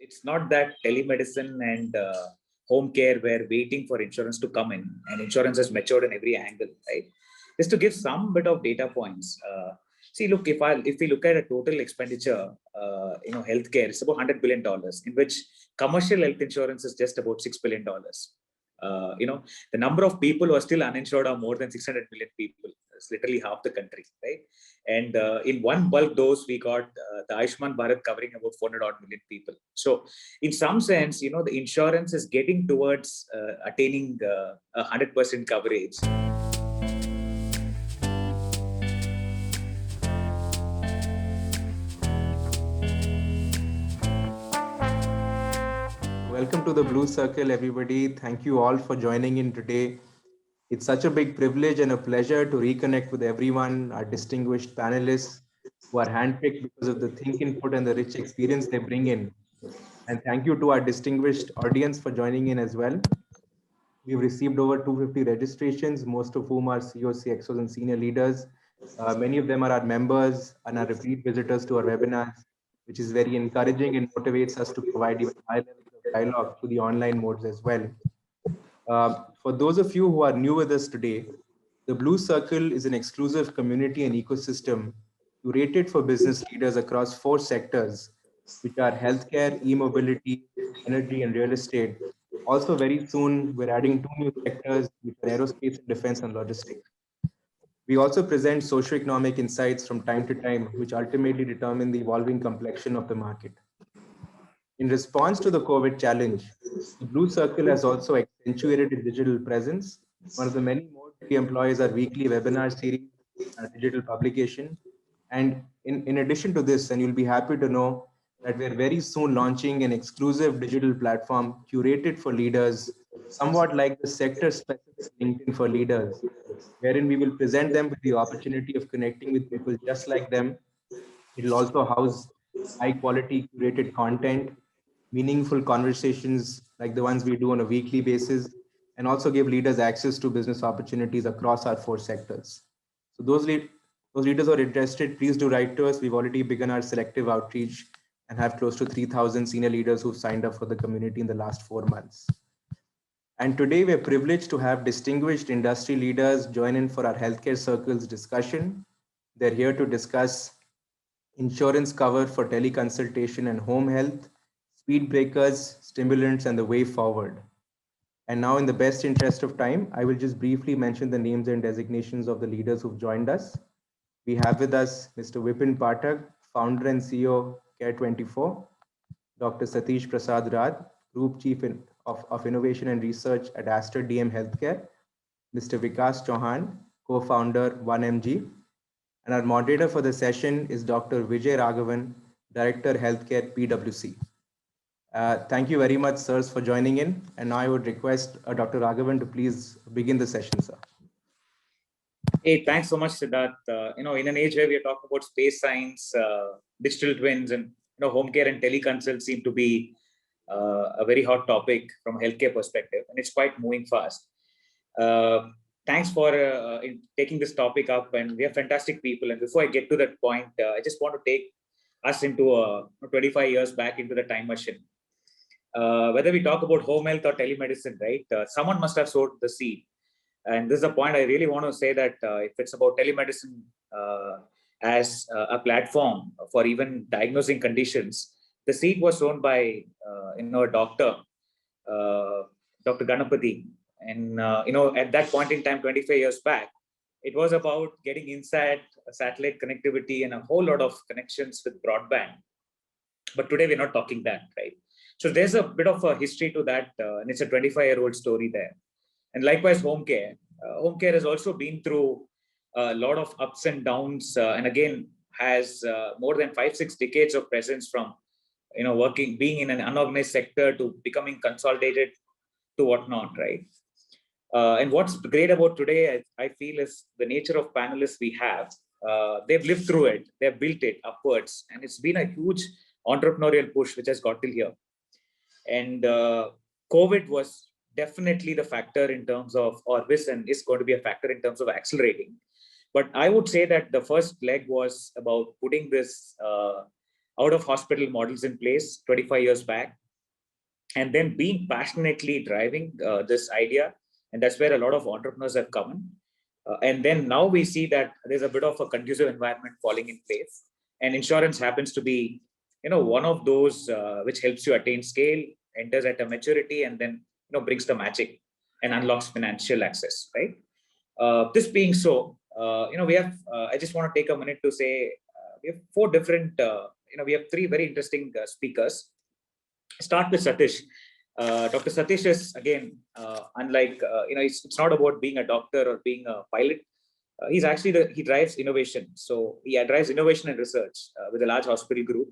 it's not that telemedicine and home care were waiting for insurance to come in, and insurance has matured in every angle, right? Just to give some bit of data points. See, look, if we look at a total expenditure, healthcare, it's about $100 billion, in which commercial health insurance is just about $6 billion. The number of people who are still uninsured are more than 600 million people. It's literally half the country, right? And in one bulk dose, we got the Ayushman Bharat covering about 400 odd million people. So, in some sense, the insurance is getting towards attaining 100% coverage. Welcome to the Blue Circle, everybody. Thank you all for joining in today. It's such a big privilege and a pleasure to reconnect with everyone, our distinguished panelists who are handpicked because of the think input and the rich experience they bring in. And thank you to our distinguished audience for joining in as well. We've received over 250 registrations, most of whom are COC, EXOs, and senior leaders. Many of them are our members and are repeat visitors to our webinars, which is very encouraging and motivates us to provide even high levels of dialogue to the online modes as well. For those of you who are new with us today, the Blue Circle is an exclusive community and ecosystem curated for business leaders across 4 sectors, which are healthcare, e-mobility, energy, and real estate. Also, very soon, we're adding 2 new sectors, which are aerospace and defense and logistics. We also present socioeconomic insights from time to time, which ultimately determine the evolving complexion of the market. In response to the COVID challenge, the Blue Circle has also accentuated its digital presence. One of the many modes we employ is our weekly webinar series, our digital publication. And in addition to this, and you'll be happy to know that we're very soon launching an exclusive digital platform curated for leaders, somewhat like the sector-specific LinkedIn for leaders, wherein we will present them with the opportunity of connecting with people just like them. It will also house high-quality curated content, meaningful conversations like the ones we do on a weekly basis, and also give leaders access to business opportunities across our 4 sectors. So those leaders who are interested, please do write to us. We've already begun our selective outreach and have close to 3,000 senior leaders who've signed up for the community in the last 4 months. And today we're privileged to have distinguished industry leaders join in for our Healthcare Circles discussion. They're here to discuss insurance cover for teleconsultation and home health, speed breakers, stimulants, and the way forward. And now, in the best interest of time, I will just briefly mention the names and designations of the leaders who've joined us. We have with us Mr. Vipin Pathak, founder and CEO, Care24, Dr. Satish Prasad Rad, Group Chief of Innovation and Research at Aster DM Healthcare, Mr. Vikas Chauhan, co-founder 1MG, and our moderator for the session is Dr. Vijay Raghavan, Director Healthcare PwC. Thank you very much, sirs, for joining in. And now I would request Dr. Raghavan to please begin the session, sir. Hey, thanks so much, Siddharth. In an age where we are talking about space science, digital twins, and home care and teleconsult seem to be a very hot topic from a healthcare perspective, and it's quite moving fast. Thanks for taking this topic up, and we have fantastic people. And before I get to that point, I just want to take us into 25 years back into the time machine. Whether we talk about home health or telemedicine, right? Someone must have sowed the seed. And this is a point I really want to say, that if it's about telemedicine as a platform for even diagnosing conditions, the seed was sown by a doctor, Dr. Ganapathy. And, at that point in time, 25 years back, it was about getting inside satellite connectivity and a whole lot of connections with broadband. But today, we're not talking that, right? So there's a bit of a history to that, and it's a 25-year-old story there. And likewise, home care. Home care has also been through a lot of ups and downs, and again, has more than 5-6 decades of presence from, being in an unorganized sector to becoming consolidated to whatnot, right? And what's great about today, I feel, is the nature of panelists we have. They've lived through it, they've built it upwards, and it's been a huge entrepreneurial push which has got till here. And COVID was definitely the factor in terms of, or this and is going to be a factor in terms of accelerating. But I would say that the first leg was about putting this out of hospital models in place 25 years back, and then being passionately driving this idea. And that's where a lot of entrepreneurs have come in. And then now we see that there's a bit of a conducive environment falling in place. And insurance happens to be, one of those which helps you attain scale, enters at a maturity, and then, brings the magic and unlocks financial access, right? This being so, we have, I just want to take a minute to say, we have four different, we have three very interesting speakers. Start with Satish. Dr. Satish is, again, unlike, it's not about being a doctor or being a pilot. He's actually, he drives innovation. So he drives innovation and research with a large hospital group.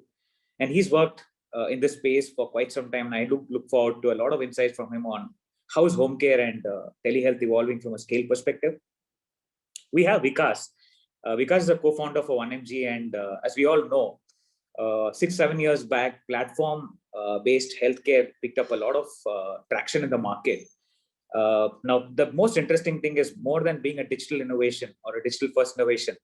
And he's worked in this space for quite some time. And I look forward to a lot of insights from him on how is home care and telehealth evolving from a scale perspective. We have Vikas. Vikas is a co-founder for 1mg. And as we all know, 6-7 years back, platform-based healthcare picked up a lot of traction in the market. Now, the most interesting thing is more than being a digital innovation or a digital first innovation,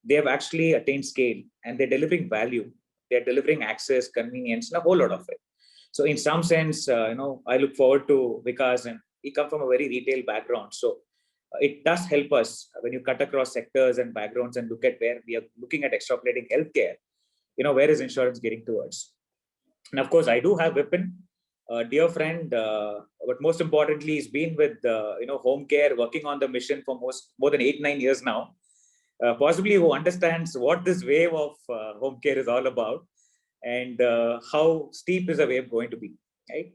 they have actually attained scale and they're delivering value. They're delivering access, convenience, and a whole lot of it. So in some sense, I look forward to Vikas, and he comes from a very retail background. So it does help us when you cut across sectors and backgrounds and look at where we are looking at extrapolating healthcare, where is insurance getting towards? And of course, I do have Vipin, a dear friend, but most importantly, he's been with, home care, working on the mission for more than 8-9 years now. Possibly who understands what this wave of home care is all about and how steep is the wave going to be, right?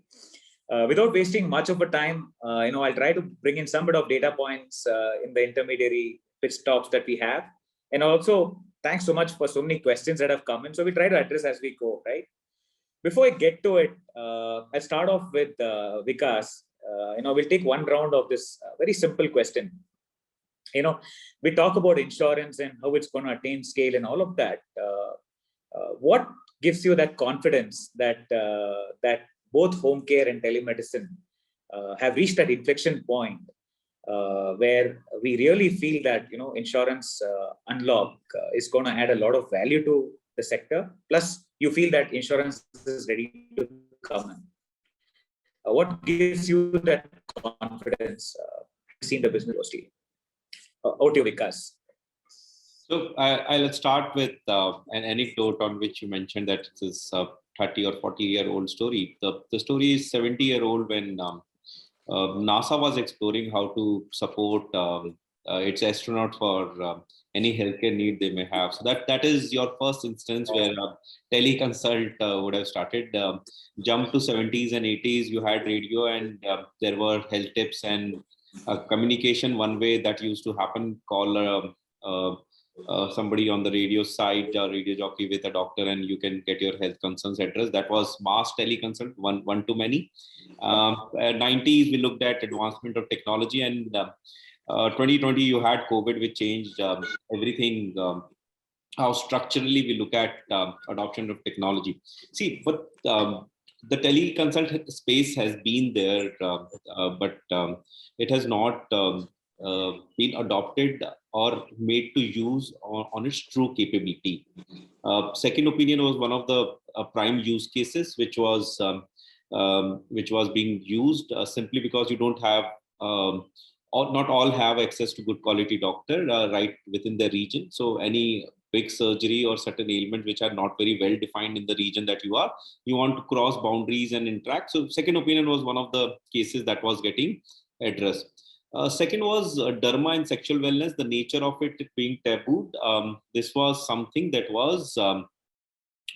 Without wasting much of a time, I'll try to bring in some bit of data points in the intermediary pitch stops that we have. And also, thanks so much for so many questions that have come in. So we try to address as we go, right? Before I get to it, I'll start off with Vikas. We'll take one round of this very simple question. We talk about insurance and how it's going to attain scale and all of that. What gives you that confidence that that both home care and telemedicine have reached that inflection point where we really feel that insurance unlock is going to add a lot of value to the sector? Plus, you feel that insurance is ready to come in. What gives you that confidence? Seen the business mostly. Out to Vikas. So I'll start with an anecdote on which you mentioned that it is a 30 or 40-year-old story. The story is 70-year-old when NASA was exploring how to support its astronaut for any healthcare need they may have. So that is your first instance where teleconsult would have started. Jump to 70s and 80s, you had radio and there were health tips and communication one way that used to happen, call somebody on the radio side, a radio jockey with a doctor, and you can get your health concerns addressed. That was mass teleconsult, one to many. 90s, we looked at advancement of technology, and 2020, you had COVID, which changed everything, how structurally we look at adoption of technology. See, but the teleconsult space has been there, but it has not been adopted or made to use on its true capability. Second opinion was one of the prime use cases, which was being used simply because you don't have, not all have access to good quality doctor right within the region. So any big surgery or certain ailment which are not very well defined in the region that you are, you want to cross boundaries and interact. So second opinion was one of the cases that was getting addressed. Second was derma and sexual wellness, the nature of it being tabooed. This was something that was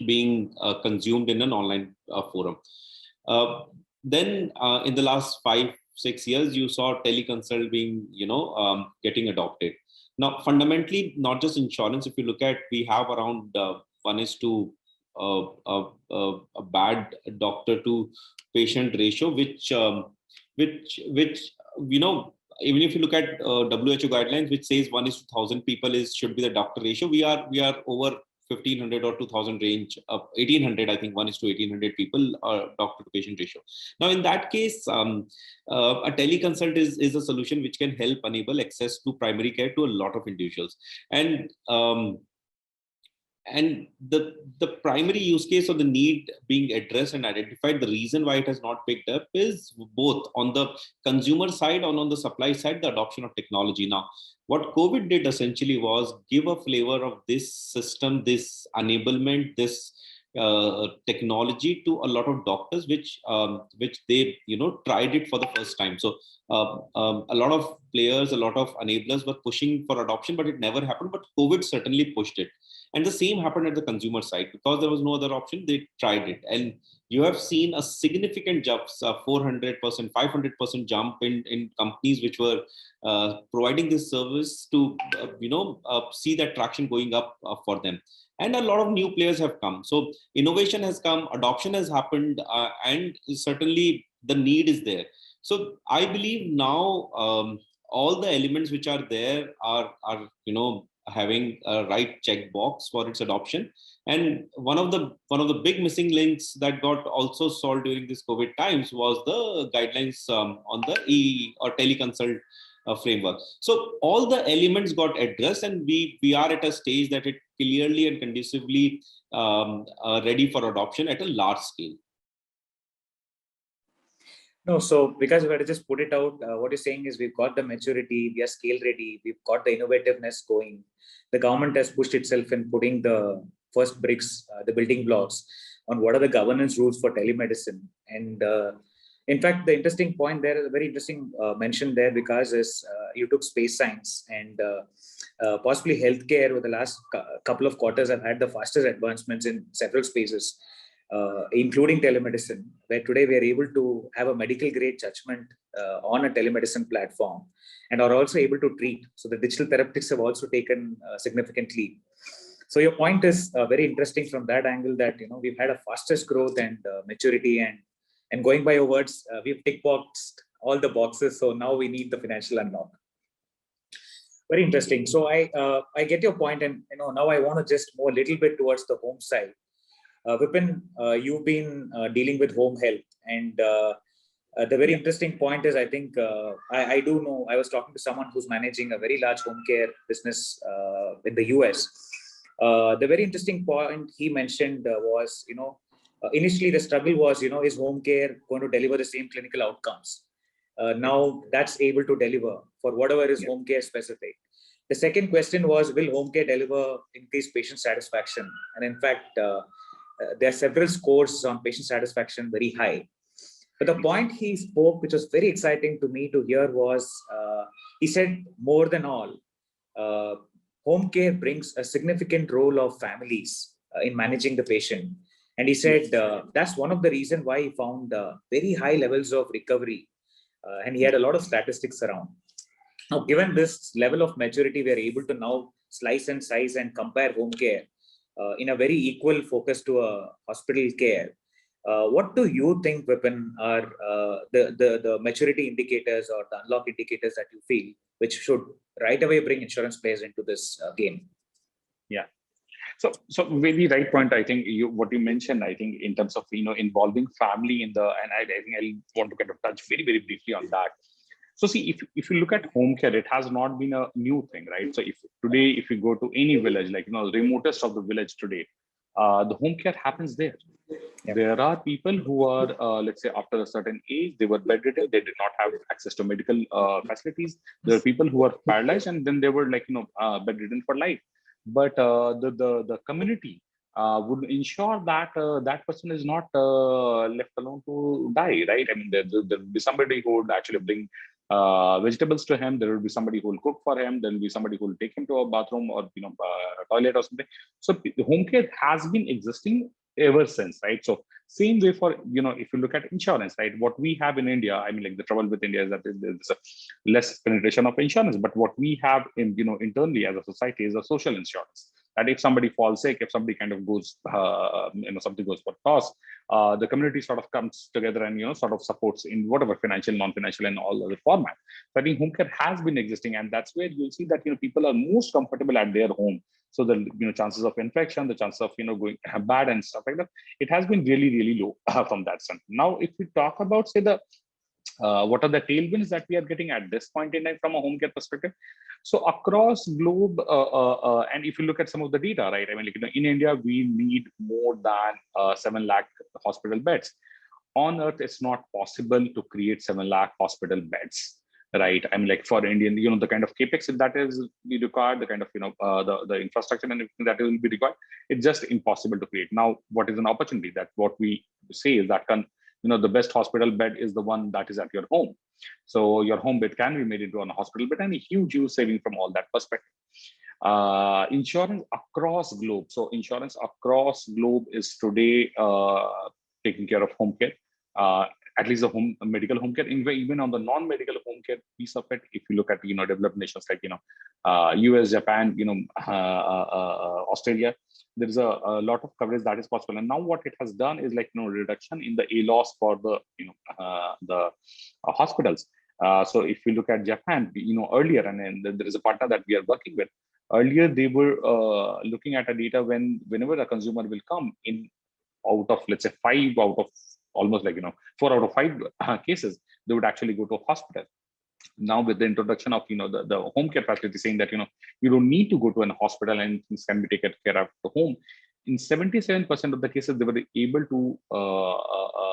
being consumed in an online forum. Then in the last 5-6 years, you saw teleconsult being, getting adopted. Now, fundamentally, not just insurance. If you look at, we have around 1:1 a bad doctor to patient ratio, which even if you look at WHO guidelines, which says 1:1,000 people should be the doctor ratio, we are over 1,500 or 2,000 range, 1,800, I think 1:1,800 people doctor to patient ratio. Now, in that case, a teleconsult is a solution which can help enable access to primary care to a lot of individuals. And and the primary use case or the need being addressed and identified, the reason why it has not picked up is both on the consumer side and on the supply side, the adoption of technology. Now, what COVID did essentially was give a flavor of this system, this enablement, this technology to a lot of doctors, which they tried it for the first time. So a lot of players, a lot of enablers were pushing for adoption, but it never happened. But COVID certainly pushed it. And the same happened at the consumer side. Because there was no other option, they tried it. And you have seen a significant jump, 400%, 500% jump in companies which were providing this service to, see that traction going up for them. And a lot of new players have come. So innovation has come, adoption has happened, and certainly the need is there. So I believe now all the elements which are there are having a right checkbox for its adoption. And one of the big missing links that got also solved during this COVID times was the guidelines on the or teleconsult framework. So all the elements got addressed, and we are at a stage that it clearly and conducively ready for adoption at a large scale. No, so because if I had to just put it out, what you're saying is we've got the maturity, we are scale ready, we've got the innovativeness going. The government has pushed itself in putting the first bricks, the building blocks on what are the governance rules for telemedicine. And in fact, the interesting point there is a very interesting mention there, because is you took space science and possibly healthcare over the last couple of quarters have had the fastest advancements in several spaces. Including telemedicine, where today we are able to have a medical grade judgment on a telemedicine platform and are also able to treat. So the digital therapeutics have also taken significantly. So your point is very interesting from that angle, that we've had a fastest growth and maturity, and going by your words, we've tick boxed all the boxes. So now we need the financial unlock. Very interesting. So I get your point, and now I want to just move a little bit towards the home side. Vipin, you've been dealing with home health, and the very interesting point is, I think I do know, I was talking to someone who's managing a very large home care business in the US. The very interesting point he mentioned was, initially the struggle was, is home care going to deliver the same clinical outcomes? Now that's able to deliver for whatever is home care specific. The second question was, will home care deliver increased patient satisfaction? And in fact, there are several scores on patient satisfaction very high. But the point he spoke, which was very exciting to me to hear, was he said, more than all, home care brings a significant role of families in managing the patient. And he said that's one of the reasons why he found very high levels of recovery. And he had a lot of statistics around. Now, given this level of maturity, we are able to now slice and size and compare home care in a very equal focus to a hospital care. What do you think, Vipin, are the maturity indicators or the unlock indicators that you feel which should right away bring insurance players into this game? Yeah. So very right point. I think what you mentioned, I think in terms of involving family in the, and I think I want to kind of touch very briefly on that. So see, if you look at home care, it has not been a new thing, right? So if you go to any village, like the remotest of the village today, the home care happens there. Yeah. There are people who are, let's say, after a certain age, they were bedridden, they did not have access to medical facilities. There are people who are paralyzed, and then they were bedridden for life. But the community would ensure that that person is not left alone to die, right? I mean, there will be somebody who would actually bring vegetables to him. There will be somebody who will cook for him. There will be somebody who will take him to a bathroom or a toilet or something. So home care has been existing ever since, right? So same way for if you look at insurance, right? What we have in India, I mean, like the trouble with India is that there's a less penetration of insurance. But what we have in internally as a society is a social insurance. That if somebody falls sick, if somebody kind of goes, something goes for toss, the community sort of comes together and sort of supports in whatever financial, non-financial, and all other formats. So I think home care has been existing, and that's where you'll see that people are most comfortable at their home. So the chances of infection, the chances of going bad and stuff like that, it has been really low from that sense. Now, if we talk about say the What are the tailwinds that we are getting at this point in time from a home care perspective? So across globe, and if you look at some of the data, right? I mean, like, in India, we need more than 7 lakh hospital beds. On Earth, it's not possible to create 7 lakh hospital beds, right? I mean, like for Indian, the kind of capex that is be required, the kind of the infrastructure and everything that will be required, it's just impossible to create. Now, what is an opportunity? That what we say is that the best hospital bed is the one that is at your home. So your home bed can be made into a hospital bed, and a huge saving from all that perspective. Insurance across globe. So insurance across globe is today taking care of home care. At least the medical home care. Even on the non-medical home care piece of it, if you look at developed nations like US, Japan, Australia, there is a lot of coverage that is possible. And now what it has done is reduction in the ALOS for the hospitals. So if you look at Japan, earlier, and then there is a partner that we are working with. Earlier, they were looking at a data whenever a consumer will come in out of, let's say, 5 out of almost 4 out of 5 cases, they would actually go to a hospital. Now with the introduction of the home care facility, saying that you don't need to go to an hospital and things can be taken care of at home. In 77% of the cases, they were able to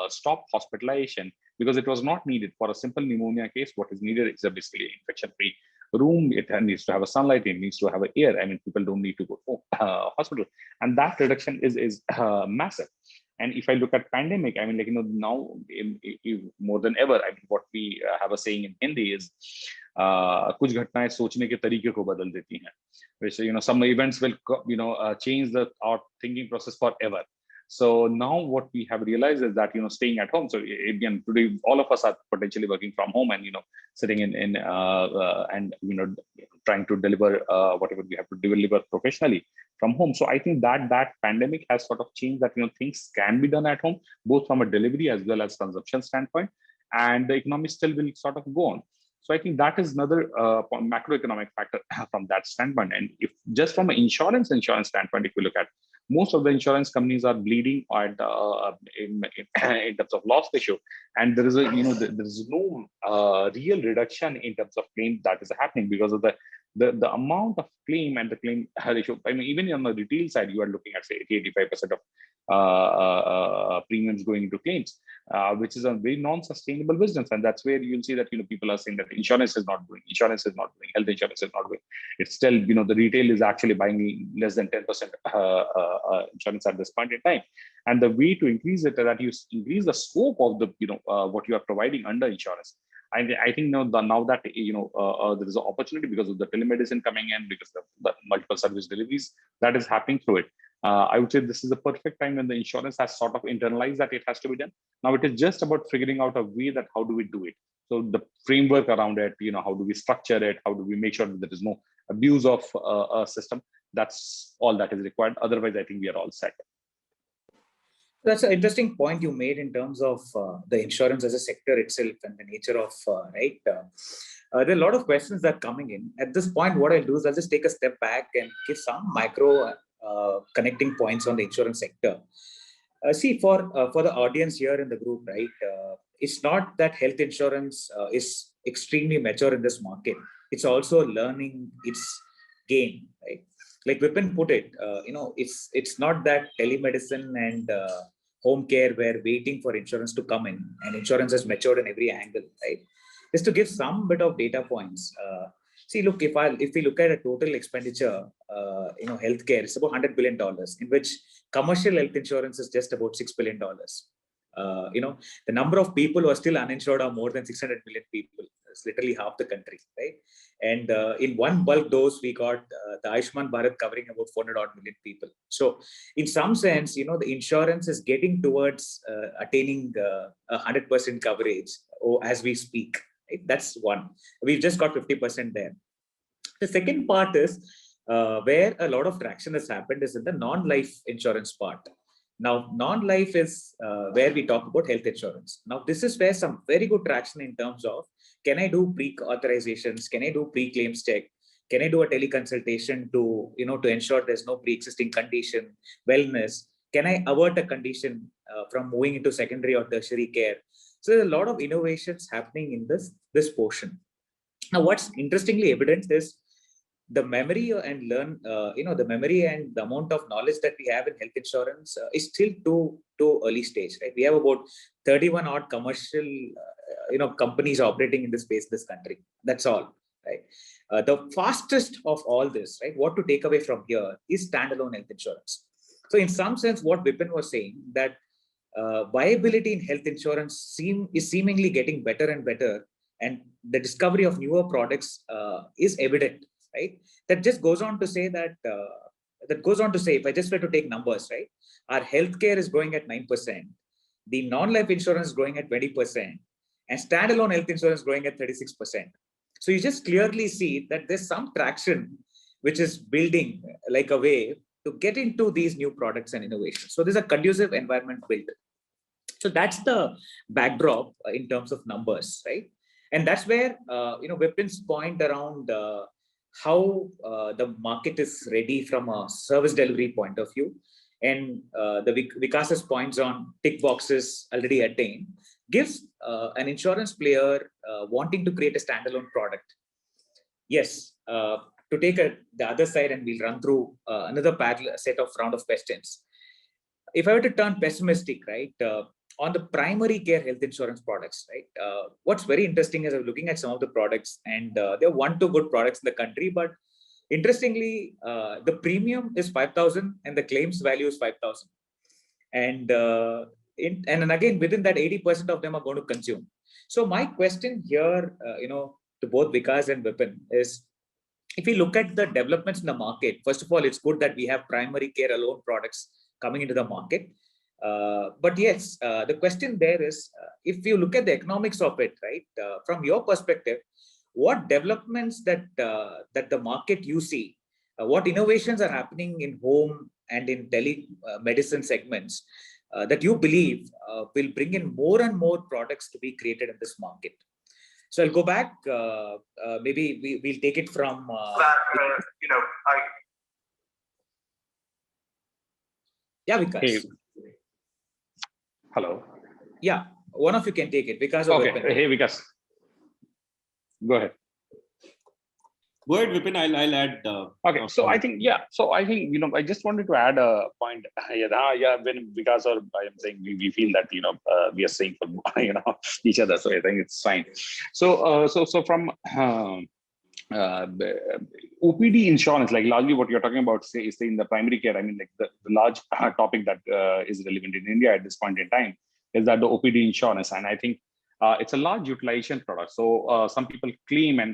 stop hospitalization because it was not needed. For a simple pneumonia case, what is needed is basically infection-free room. It needs to have a sunlight. It needs to have air. I mean, people don't need to go to hospital, and that reduction is massive. And if I look at pandemic, I mean, now more than ever, I mean, what we have a saying in Hindi is, "Kuch घटनाएं सोचने के तरीके को बदल देती हैं," which some events will change our thinking process forever. So now what we have realized is that staying at home. So again, today all of us are potentially working from home and sitting in and trying to deliver whatever we have to deliver professionally from home. So I think that pandemic has sort of changed that things can be done at home, both from a delivery as well as consumption standpoint, and the economy still will sort of go on. So I think that is another macroeconomic factor from that standpoint. And if just from an insurance standpoint, if we look at, most of the insurance companies are bleeding at in terms of loss ratio, and there is there is no real reduction in terms of claim that is happening because of the amount of claim and the claim ratio. I mean, even on the retail side, you are looking at say 80-85% of premiums going into claims, which is a very non-sustainable business. And that's where you'll see that people are saying that insurance is not doing, health insurance is not doing. It's still the retail is actually buying less than 10% insurance at this point in time. And the way to increase it is that you increase the scope of the what you are providing under insurance. I think now that there is an opportunity because of the telemedicine coming in, because of the multiple service deliveries that is happening through it. I would say this is the perfect time when the insurance has sort of internalized that it has to be done. Now it is just about figuring out a way that how do we do it. So the framework around it, how do we structure it? How do we make sure that there is no abuse of a system? That's all that is required. Otherwise, I think we are all set. That's an interesting point you made in terms of the insurance as a sector itself and the nature of, right? There are a lot of questions that are coming in. At this point, what I'll do is I'll just take a step back and give some micro connecting points on the insurance sector. See, for the audience here in the group, right? It's not that health insurance is extremely mature in this market. It's also learning its game, right? Like Vipin put it, it's not that telemedicine and home care were waiting for insurance to come in, and insurance has matured in every angle, right? Just to give some bit of data points. See, look, if we look at a total expenditure, healthcare, it's about $100 billion, in which commercial health insurance is just about $6 billion. The number of people who are still uninsured are more than 600 million people. It's literally half the country, right? And in one bulk dose, we got the Ayushman Bharat covering about 400 odd million people. So in some sense, the insurance is getting towards attaining 100% coverage as we speak. Right? That's one. We've just got 50% there. The second part is where a lot of traction has happened is in the non-life insurance part. Now, non-life is where we talk about health insurance. Now, this is where some very good traction in terms of, can I do pre-authorizations? Can I do pre-claims check? Can I do a teleconsultation to ensure there's no pre-existing condition, wellness? Can I avert a condition from moving into secondary or tertiary care? So there's a lot of innovations happening in this portion. Now, what's interestingly evident is the memory and the memory and the amount of knowledge that we have in health insurance is still too early stage, right? We have about 31 odd commercial, companies operating in this space, this country. That's all, right? The fastest of all this, right? What to take away from here is standalone health insurance. So in some sense, what Vipin was saying, that viability in health insurance is seemingly getting better and better, and the discovery of newer products is evident, right? That just goes on to say that, if I just were to take numbers, right? Our healthcare is growing at 9%, the non-life insurance is growing at 20%, and standalone health insurance is growing at 36%. So you just clearly see that there's some traction which is building like a wave to get into these new products and innovations. So there's a conducive environment built. So that's the backdrop in terms of numbers, right? And that's where, Vipin's point around how the market is ready from a service delivery point of view, and the Vikas's points on tick boxes already attained, gives an insurance player wanting to create a standalone product. Yes, to take the other side, and we'll run through another parallel set of round of questions. If I were to turn pessimistic, right, on the primary care health insurance products, right, what's very interesting is I'm looking at some of the products, and there are 1-2 good products in the country, but interestingly, the premium is 5,000 and the claims value is 5,000. And and again, within that, 80% of them are going to consume. So my question here, to both Vikas and Vipin is, if we look at the developments in the market, first of all, it's good that we have primary care alone products coming into the market. But yes, the question there is, if you look at the economics of it, right, from your perspective, what developments that the market you see, what innovations are happening in home and in telemedicine segments that you believe will bring in more and more products to be created in this market? So I'll go back. Maybe we'll take it from. Yeah, Vikas. Hey. Hello. Yeah, one of you can take it. Vikas. Okay. Hey, Vikas. Go ahead. Go ahead, Vipin. I'll add. Okay. So I think, I just wanted to add a point. When Vikas or I am saying, we feel that, we are saying for, each other. So I think it's fine. So from OPD insurance, like largely what you're talking about, say in the primary care, I mean, like the large topic that is relevant in India at this point in time is that the OPD insurance. And I think it's a large utilization product. So some people claim in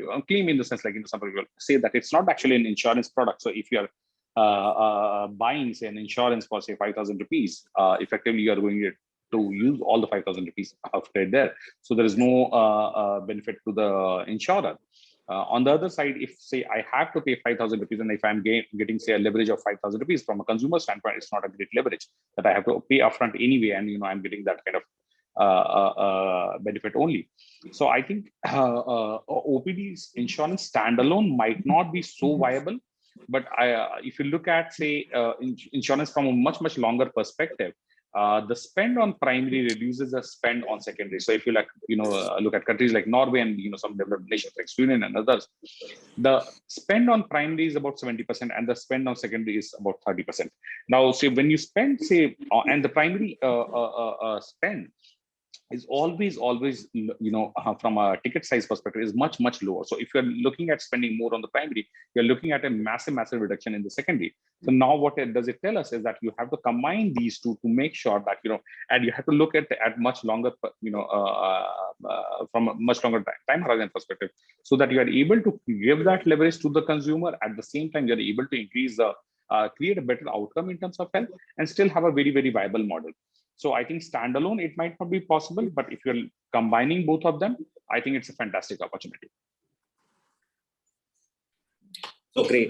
the sense, like, some people say that it's not actually an insurance product. So if you're buying, say, an insurance for, say, 5,000 rupees, effectively you are going to use all the 5,000 rupees after there. So there is no benefit to the insurer. On the other side, if, say, I have to pay 5,000 rupees, and if I'm getting, say, a leverage of 5,000 rupees from a consumer standpoint, it's not a great leverage that I have to pay upfront anyway, and I'm getting that kind of benefit only. So I think OPD insurance standalone might not be so viable, but if you look at, say, insurance from a much longer perspective, the spend on primary reduces the spend on secondary. So if you look at countries like Norway and some developed nations like Sweden and others, the spend on primary is about 70% and the spend on secondary is about 30%. Now, say when you spend, say, and the primary spend is always from a ticket size perspective is much lower. So if you're looking at spending more on the primary, you're looking at a massive reduction in the secondary. So now what does it tell us is that you have to combine these two to make sure that and you have to look at much longer from a much longer time horizon perspective, so that you are able to give that leverage to the consumer. At the same time, you're able to increase the create a better outcome in terms of health and still have a very viable model. So I think standalone, it might not be possible, but if you're combining both of them, I think it's a fantastic opportunity. So great.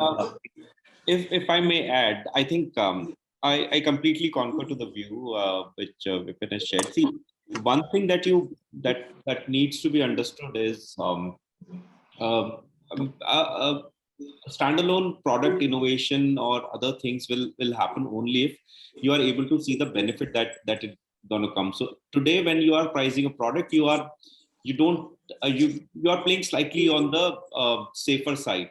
If I may add, I think I completely concur to the view which Vipin has shared. See, one thing that needs to be understood is standalone product innovation or other things will happen only if you are able to see the benefit that going to come. So today, when you are pricing a product, you are playing slightly on the safer side.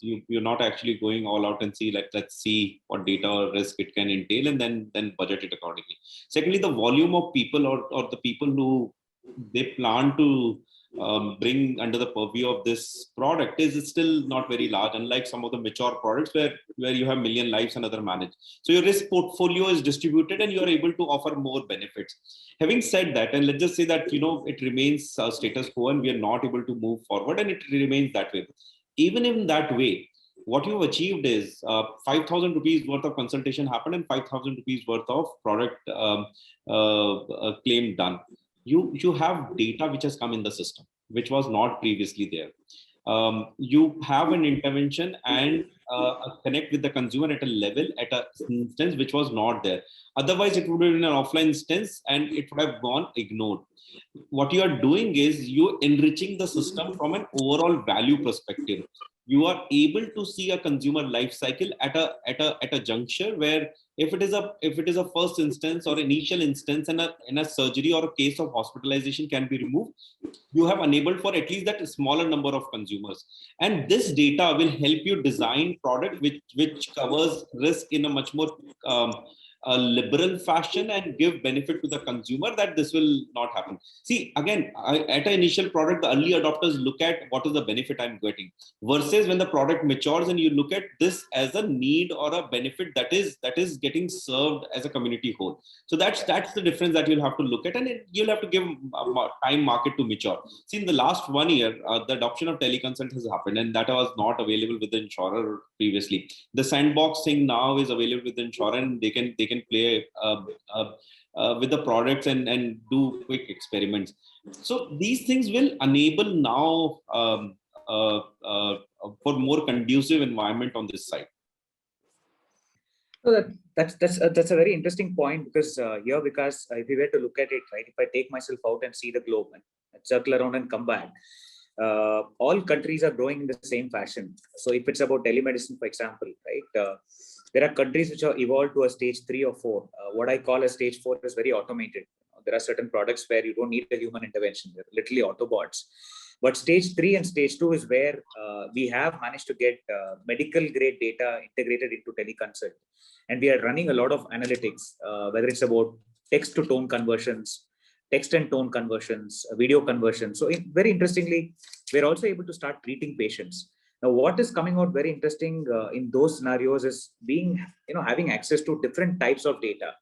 You're not actually going all out and see, like, let's see what data or risk it can entail, and then budget it accordingly. Secondly, the volume of people or the people who they plan to bring under the purview of this product is still not very large, unlike some of the mature products where you have million lives and other managed. So your risk portfolio is distributed and you are able to offer more benefits. Having said that, and let's just say that, it remains status quo and we are not able to move forward, and it remains that way. Even in that way, what you've achieved is 5,000 rupees worth of consultation happened and 5,000 rupees worth of product claim done. You have data which has come in the system, which was not previously there. You have an intervention and connect with the consumer at a level, at an instance which was not there. Otherwise, it would have been an offline instance and it would have gone ignored. What you are doing is you're enriching the system from an overall value perspective. You are able to see a consumer life cycle at a juncture where if it is a first instance or initial instance and a surgery or a case of hospitalization can be removed, you have enabled for at least that smaller number of consumers. And this data will help you design product which covers risk in a much more a liberal fashion and give benefit to the consumer that this will not happen. See, again, at an initial product, the early adopters look at what is the benefit I'm getting, versus when the product matures and you look at this as a need or a benefit that is getting served as a community whole. So that's the difference that you'll have to look at, and you'll have to give time market to mature. See, in the last 1 year, the adoption of teleconsult has happened, and that was not available with the insurer previously. The sandbox thing now is available with the insurer, and they can play with the products and do quick experiments. So these things will enable now for more conducive environment on this side. So that's a very interesting point, because if we were to look at it, right, if I take myself out and see the globe and circle around and come back, all countries are growing in the same fashion. So if it's about telemedicine, for example, right, there are countries which have evolved to a stage 3 or 4. What I call a stage 4 is very automated. There are certain products where you don't need a human intervention. They're literally Autobots. But stage 3 and stage 2 is where we have managed to get medical grade data integrated into teleconsult. And we are running a lot of analytics, whether it's about text to tone conversions, text and tone conversions, video conversions. So very interestingly, we're also able to start treating patients. Now, what is coming out very interesting in those scenarios is having access to different types of data.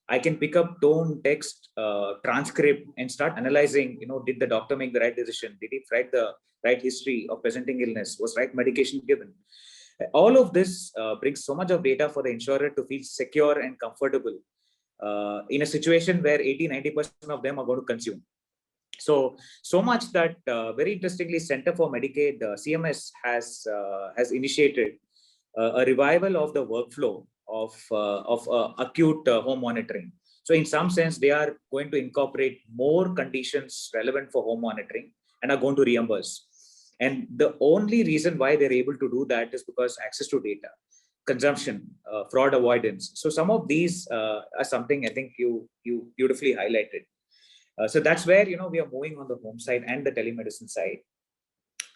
I can pick up tone, text, transcript, and start analyzing, did the doctor make the right decision? Did he write the right history of presenting illness? Was right medication given? All of this brings so much of data for the insurer to feel secure and comfortable in a situation where 80-90% of them are going to consume. So much that very interestingly, Center for Medicaid, CMS has initiated a revival of the workflow of acute home monitoring. So in some sense, they are going to incorporate more conditions relevant for home monitoring and are going to reimburse. And the only reason why they're able to do that is because access to data, consumption, fraud avoidance. So some of these are something I think you beautifully highlighted. So that's where we are moving on the home side and the telemedicine side.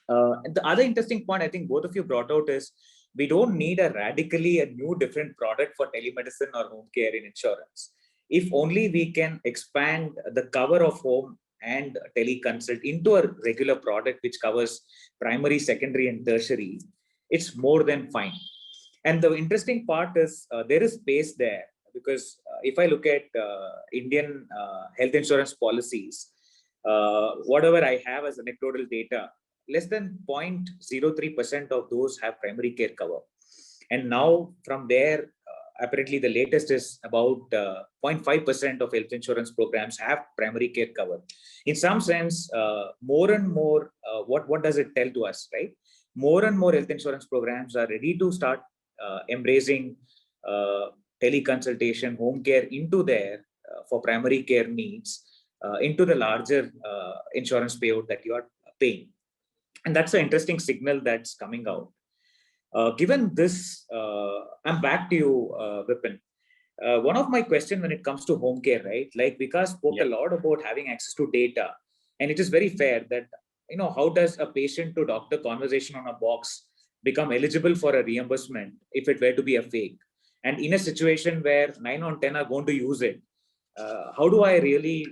And the other interesting point I think both of you brought out is we don't need a new different product for telemedicine or home care in insurance. If only we can expand the cover of home and teleconsult into a regular product which covers primary, secondary, and tertiary, it's more than fine. And the interesting part is there is space there, because if I look at Indian health insurance policies, whatever I have as anecdotal data, less than 0.03% of those have primary care cover. And now from there, apparently the latest is about 0.5% of health insurance programs have primary care cover. In some sense, more and more, what does it tell to us, right? More and more health insurance programs are ready to start embracing teleconsultation, home care into there for primary care needs, into the larger insurance payout that you are paying. And that's an interesting signal that's coming out. Given this, I'm back to you, Vipin. One of my questions when it comes to home care, right? Like Vikas spoke a lot about having access to data, and it is very fair that, how does a patient to doctor conversation on a box become eligible for a reimbursement if it were to be a fake? And in a situation where 9 on 10 are going to use it, how do I really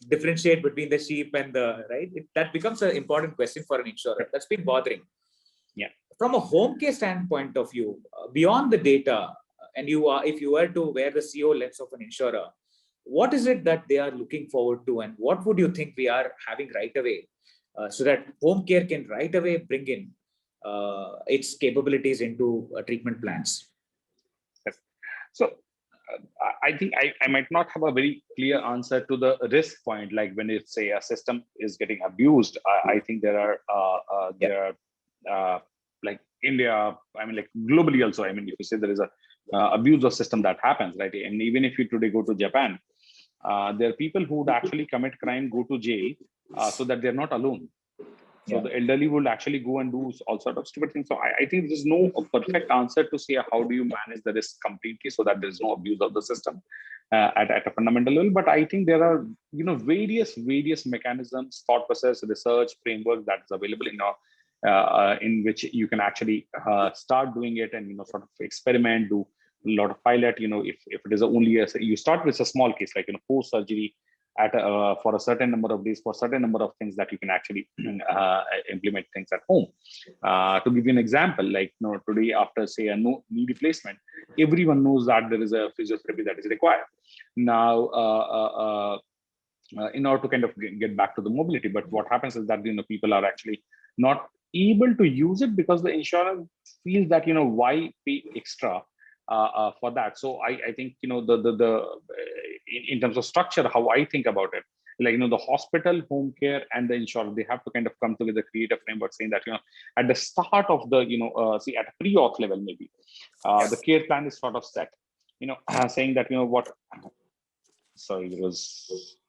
differentiate between the sheep and the right? That becomes an important question for an insurer. That's been bothering. Yeah. From a home care standpoint of view, beyond the data, and if you were to wear the CEO lens of an insurer, what is it that they are looking forward to, and what would you think we are having right away, so that home care can right away bring in its capabilities into treatment plans? So I think I might not have a very clear answer to the risk point. Like when it's say a system is getting abused, I think there are like India, I mean, like globally also. I mean, if you say there is a abuse of system that happens, right? And even if you today go to Japan, there are people who would actually commit crime, go to jail, so that they're not alone. So the elderly would actually go and do all sort of stupid things. So I think there's no perfect answer to say how do you manage the risk completely so that there's no abuse of the system at a fundamental level. But I think there are various mechanisms, thought process, research framework that is available in which you can actually start doing it and sort of experiment, do a lot of pilot. If it is only you start with a small case like post surgery for a certain number of days, for a certain number of things that you can actually implement things at home. To give you an example, like today after say a knee replacement, everyone knows that there is a physiotherapy that is required. Now, in order to kind of get back to the mobility, but what happens is that people are actually not able to use it because the insurance feels that why pay extra for that. So I think in terms of structure, how I think about it, like the hospital, home care, and the insurer, they have to kind of come together, create a framework saying that at the start of the see at a pre-auth level maybe the care plan is sort of set, saying that what. Sorry, it was.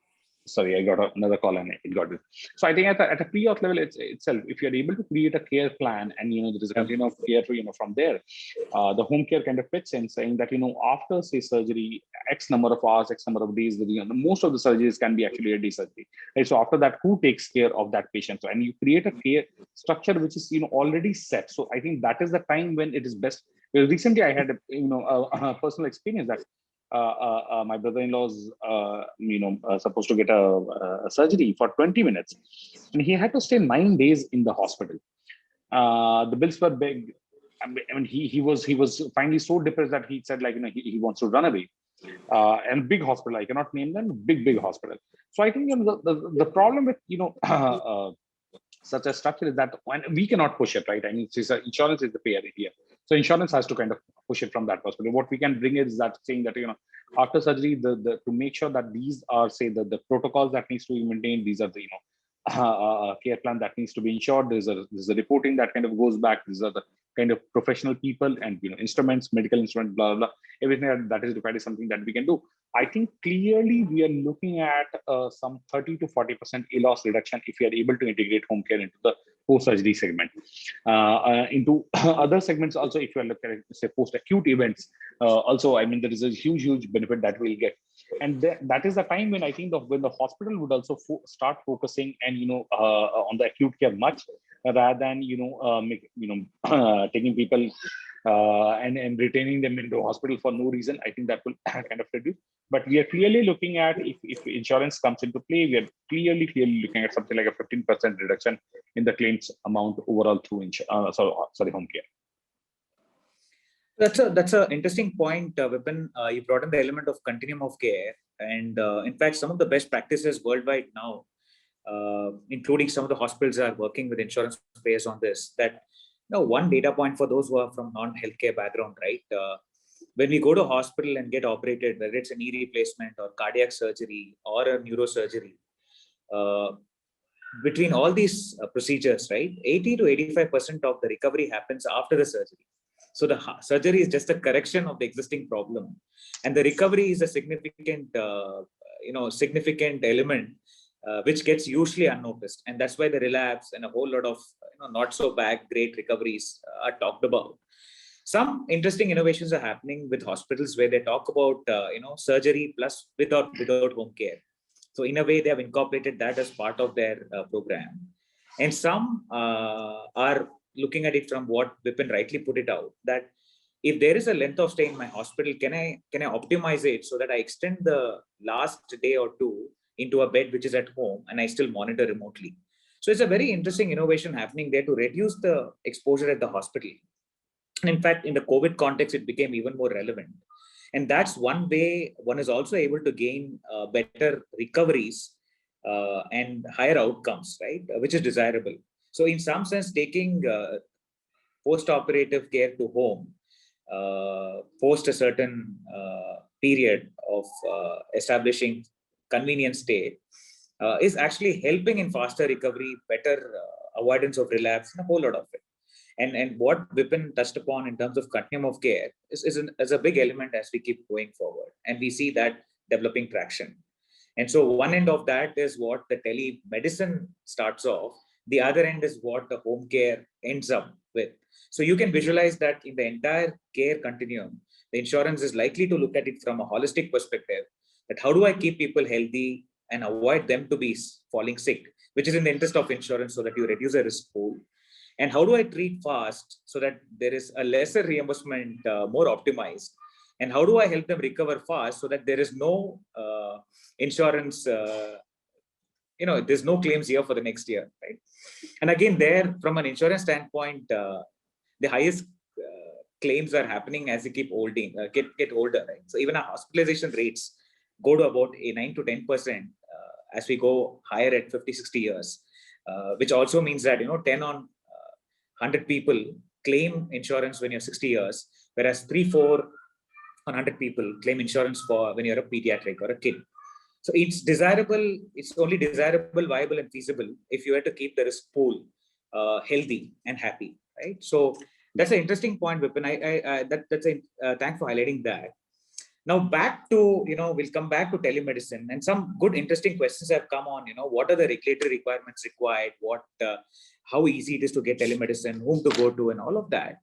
Sorry, I got another call and it got it. So I think at a pre-auth level itself, if you're able to create a care plan and there is a continuum of care from there, the home care kind of fits in, saying that after say surgery, X number of hours, X number of days, most of the surgeries can be actually a day surgery. Right? So after that, who takes care of that patient? So, and you create a care structure which is already set. So I think that is the time when it is best. Well, recently I had a personal experience that. My brother-in-law's supposed to get a surgery for 20 minutes, and he had to stay 9 days in the hospital. The bills were big. I mean, he was finally so depressed that he said he wants to run away. And big hospital, I cannot name them, big hospital. So I think the problem with such a structure is that when we cannot push it, right? I mean, insurance is the payer here. So insurance has to kind of push it from that perspective. What we can bring is that saying that, after surgery, to make sure that these are, say, the protocols that needs to be maintained, these are the, care plan that needs to be ensured. There's a reporting that kind of goes back. These are the kind of professional people and, instruments, medical instruments, blah, blah, blah. Everything that is required is something that we can do. I think clearly we are looking at some 30 to 40% loss reduction if we are able to integrate home care into the post-surgery segment. Into other segments also, if you are looking at, say, post-acute events, also, I mean, there is a huge benefit that we'll get. And that is the time when I think when the hospital would also start focusing and, on the acute care much rather than, taking people and retaining them into hospital for no reason. I think that will kind of reduce. But we are clearly looking at if insurance comes into play, we are clearly looking at something like a 15% reduction in the claims amount overall through home care. That's an interesting point, Vipin. You brought in the element of continuum of care, and in fact, some of the best practices worldwide now, including some of the hospitals are working with insurance payers on this. That one data point for those who are from non-healthcare background, right? When we go to hospital and get operated, whether it's a knee replacement or cardiac surgery or a neurosurgery, between all these procedures, right, 80 to 85% of the recovery happens after the surgery. So the surgery is just a correction of the existing problem, and the recovery is a significant, significant element which gets usually unnoticed, and that's why the relapse and a whole lot of not so bad great recoveries are talked about. Some interesting innovations are happening with hospitals where they talk about surgery plus without home care. So in a way, they have incorporated that as part of their program. And some are looking at it from what Vipin rightly put it out, that if there is a length of stay in my hospital, can I optimize it so that I extend the last day or two into a bed which is at home and I still monitor remotely. So it's a very interesting innovation happening there to reduce the exposure at the hospital. And in fact, in the COVID context, it became even more relevant. And that's one way one is also able to gain better recoveries and higher outcomes, right? Which is desirable. So in some sense, taking post-operative care to home post a certain period of establishing convenient stay is actually helping in faster recovery, better avoidance of relapse, and a whole lot of it. And what Vipin touched upon in terms of continuum of care is a big element as we keep going forward. And we see that developing traction. And so one end of that is what the telemedicine starts off. The other end is what the home care ends up with. So you can visualize that in the entire care continuum, the insurance is likely to look at it from a holistic perspective, that how do I keep people healthy and avoid them to be falling sick, which is in the interest of insurance so that you reduce the risk pool. And how do I treat fast so that there is a lesser reimbursement, more optimized? And how do I help them recover fast so that there is no insurance, there's no claims here for the next year, right? And again, there, from an insurance standpoint, the highest claims are happening as you keep get older, right? So even our hospitalization rates go to about a 9 to 10% as we go higher at 50, 60 years, which also means that, 10 on 100 people claim insurance when you're 60 years, whereas 3-4 on 100 people claim insurance for when you're a pediatric or a kid. So it's desirable, it's only desirable, viable, and feasible if you were to keep the risk pool healthy and happy, right? So that's an interesting point, Vipin. Thanks for highlighting that. Now back to, we'll come back to telemedicine, and some good, interesting questions have come on, what are the regulatory requirements required? How easy it is to get telemedicine, whom to go to, and all of that.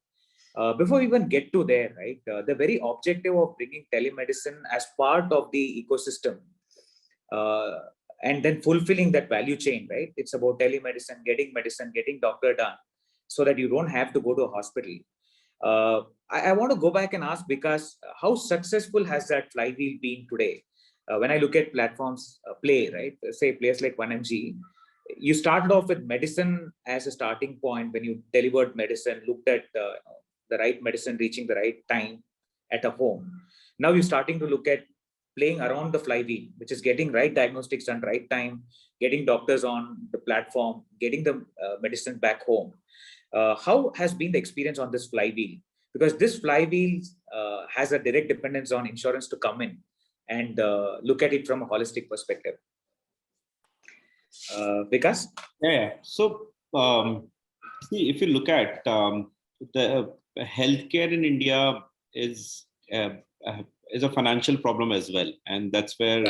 Before we even get to there, right, the very objective of bringing telemedicine as part of the ecosystem and then fulfilling that value chain, right? It's about telemedicine, getting doctor done so that you don't have to go to a hospital. I want to go back and ask, because how successful has that flywheel been today? When I look at platforms play, right? Say players like 1mg, you started off with medicine as a starting point when you delivered medicine, looked at the right medicine reaching the right time at a home. Now you're starting to look at playing around the flywheel, which is getting right diagnostics done right time, getting doctors on the platform, getting the medicine back home. How has been the experience on this flywheel? Because this flywheel has a direct dependence on insurance to come in and look at it from a holistic perspective. Vikas? Yeah. So, see, if you look at the healthcare in India is a financial problem as well, and that's where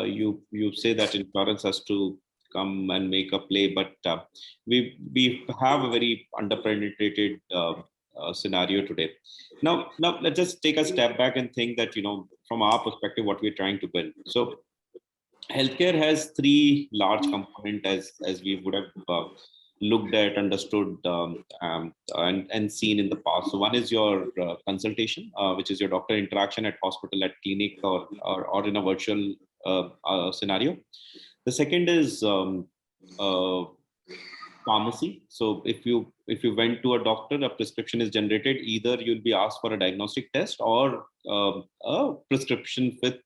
you say that insurance has to come and make a play, but we have a very underpenetrated scenario today. Now let's just take a step back and think that, from our perspective, what we're trying to build. So healthcare has three large components as we would have looked at, understood, and seen in the past. So one is your consultation, which is your doctor interaction at hospital, at clinic, or in a virtual scenario. The second is pharmacy. So if you went to a doctor, a prescription is generated. Either you'll be asked for a diagnostic test or a prescription with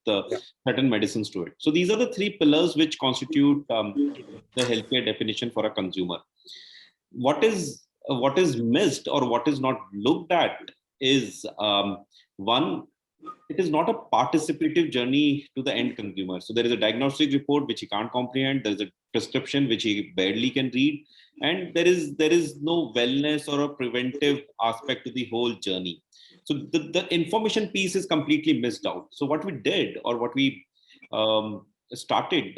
certain medicines to it. So these are the three pillars which constitute the healthcare definition for a consumer. What is missed or what is not looked at is one. It is not a participative journey to the end consumer. So there is a diagnostic report which he can't comprehend. There is a prescription which he barely can read, and there is no wellness or a preventive aspect to the whole journey. So the information piece is completely missed out. So what we did, or what we started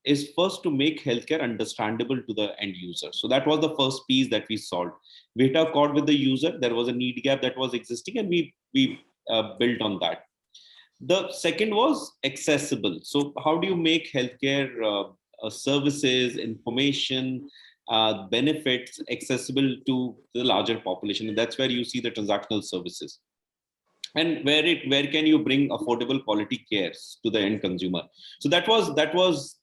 is first to make healthcare understandable to the end user. So that was the first piece that we solved. We hit a chord with the user. There was a need gap that was existing, and we built on that. The second was accessible. So how do you make healthcare services, information, benefits accessible to the larger population? And that's where you see the transactional services. And where can you bring affordable quality cares to the end consumer? So that was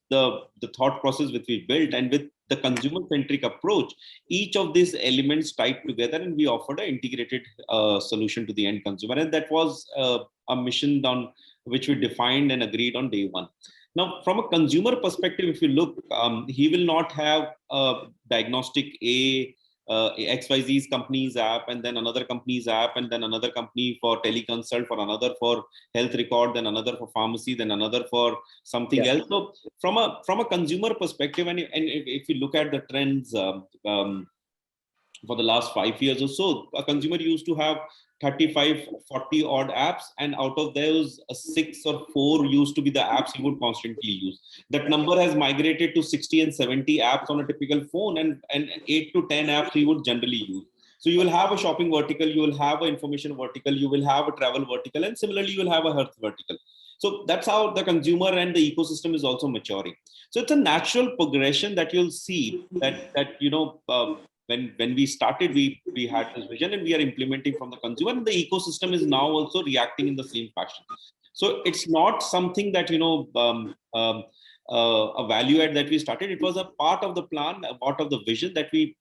the thought process which we built, and with the consumer centric approach, each of these elements tied together, and we offered an integrated solution to the end consumer. And that was a mission on which we defined and agreed on day one. Now, from a consumer perspective, if you look, he will not have a diagnostic XYZ's company's app, and then another company's app, and then another company for teleconsult, for another for health record, then another for pharmacy, then another for something else. So from a consumer perspective, and if you look at the trends for the last 5 years or so, a consumer used to have 35, 40 odd apps, and out of those 6 or 4 used to be the apps he would constantly use. That number has migrated to 60 and 70 apps on a typical phone, and 8 to 10 apps he would generally use. So you will have a shopping vertical, you will have an information vertical, you will have a travel vertical, and similarly you will have a health vertical. So that's how the consumer and the ecosystem is also maturing. So it's a natural progression that you'll see that when we started, we had this vision, and we are implementing from the consumer, and the ecosystem is now also reacting in the same fashion. So it's not something that a value add that we started. It was a part of the plan, a part of the vision that we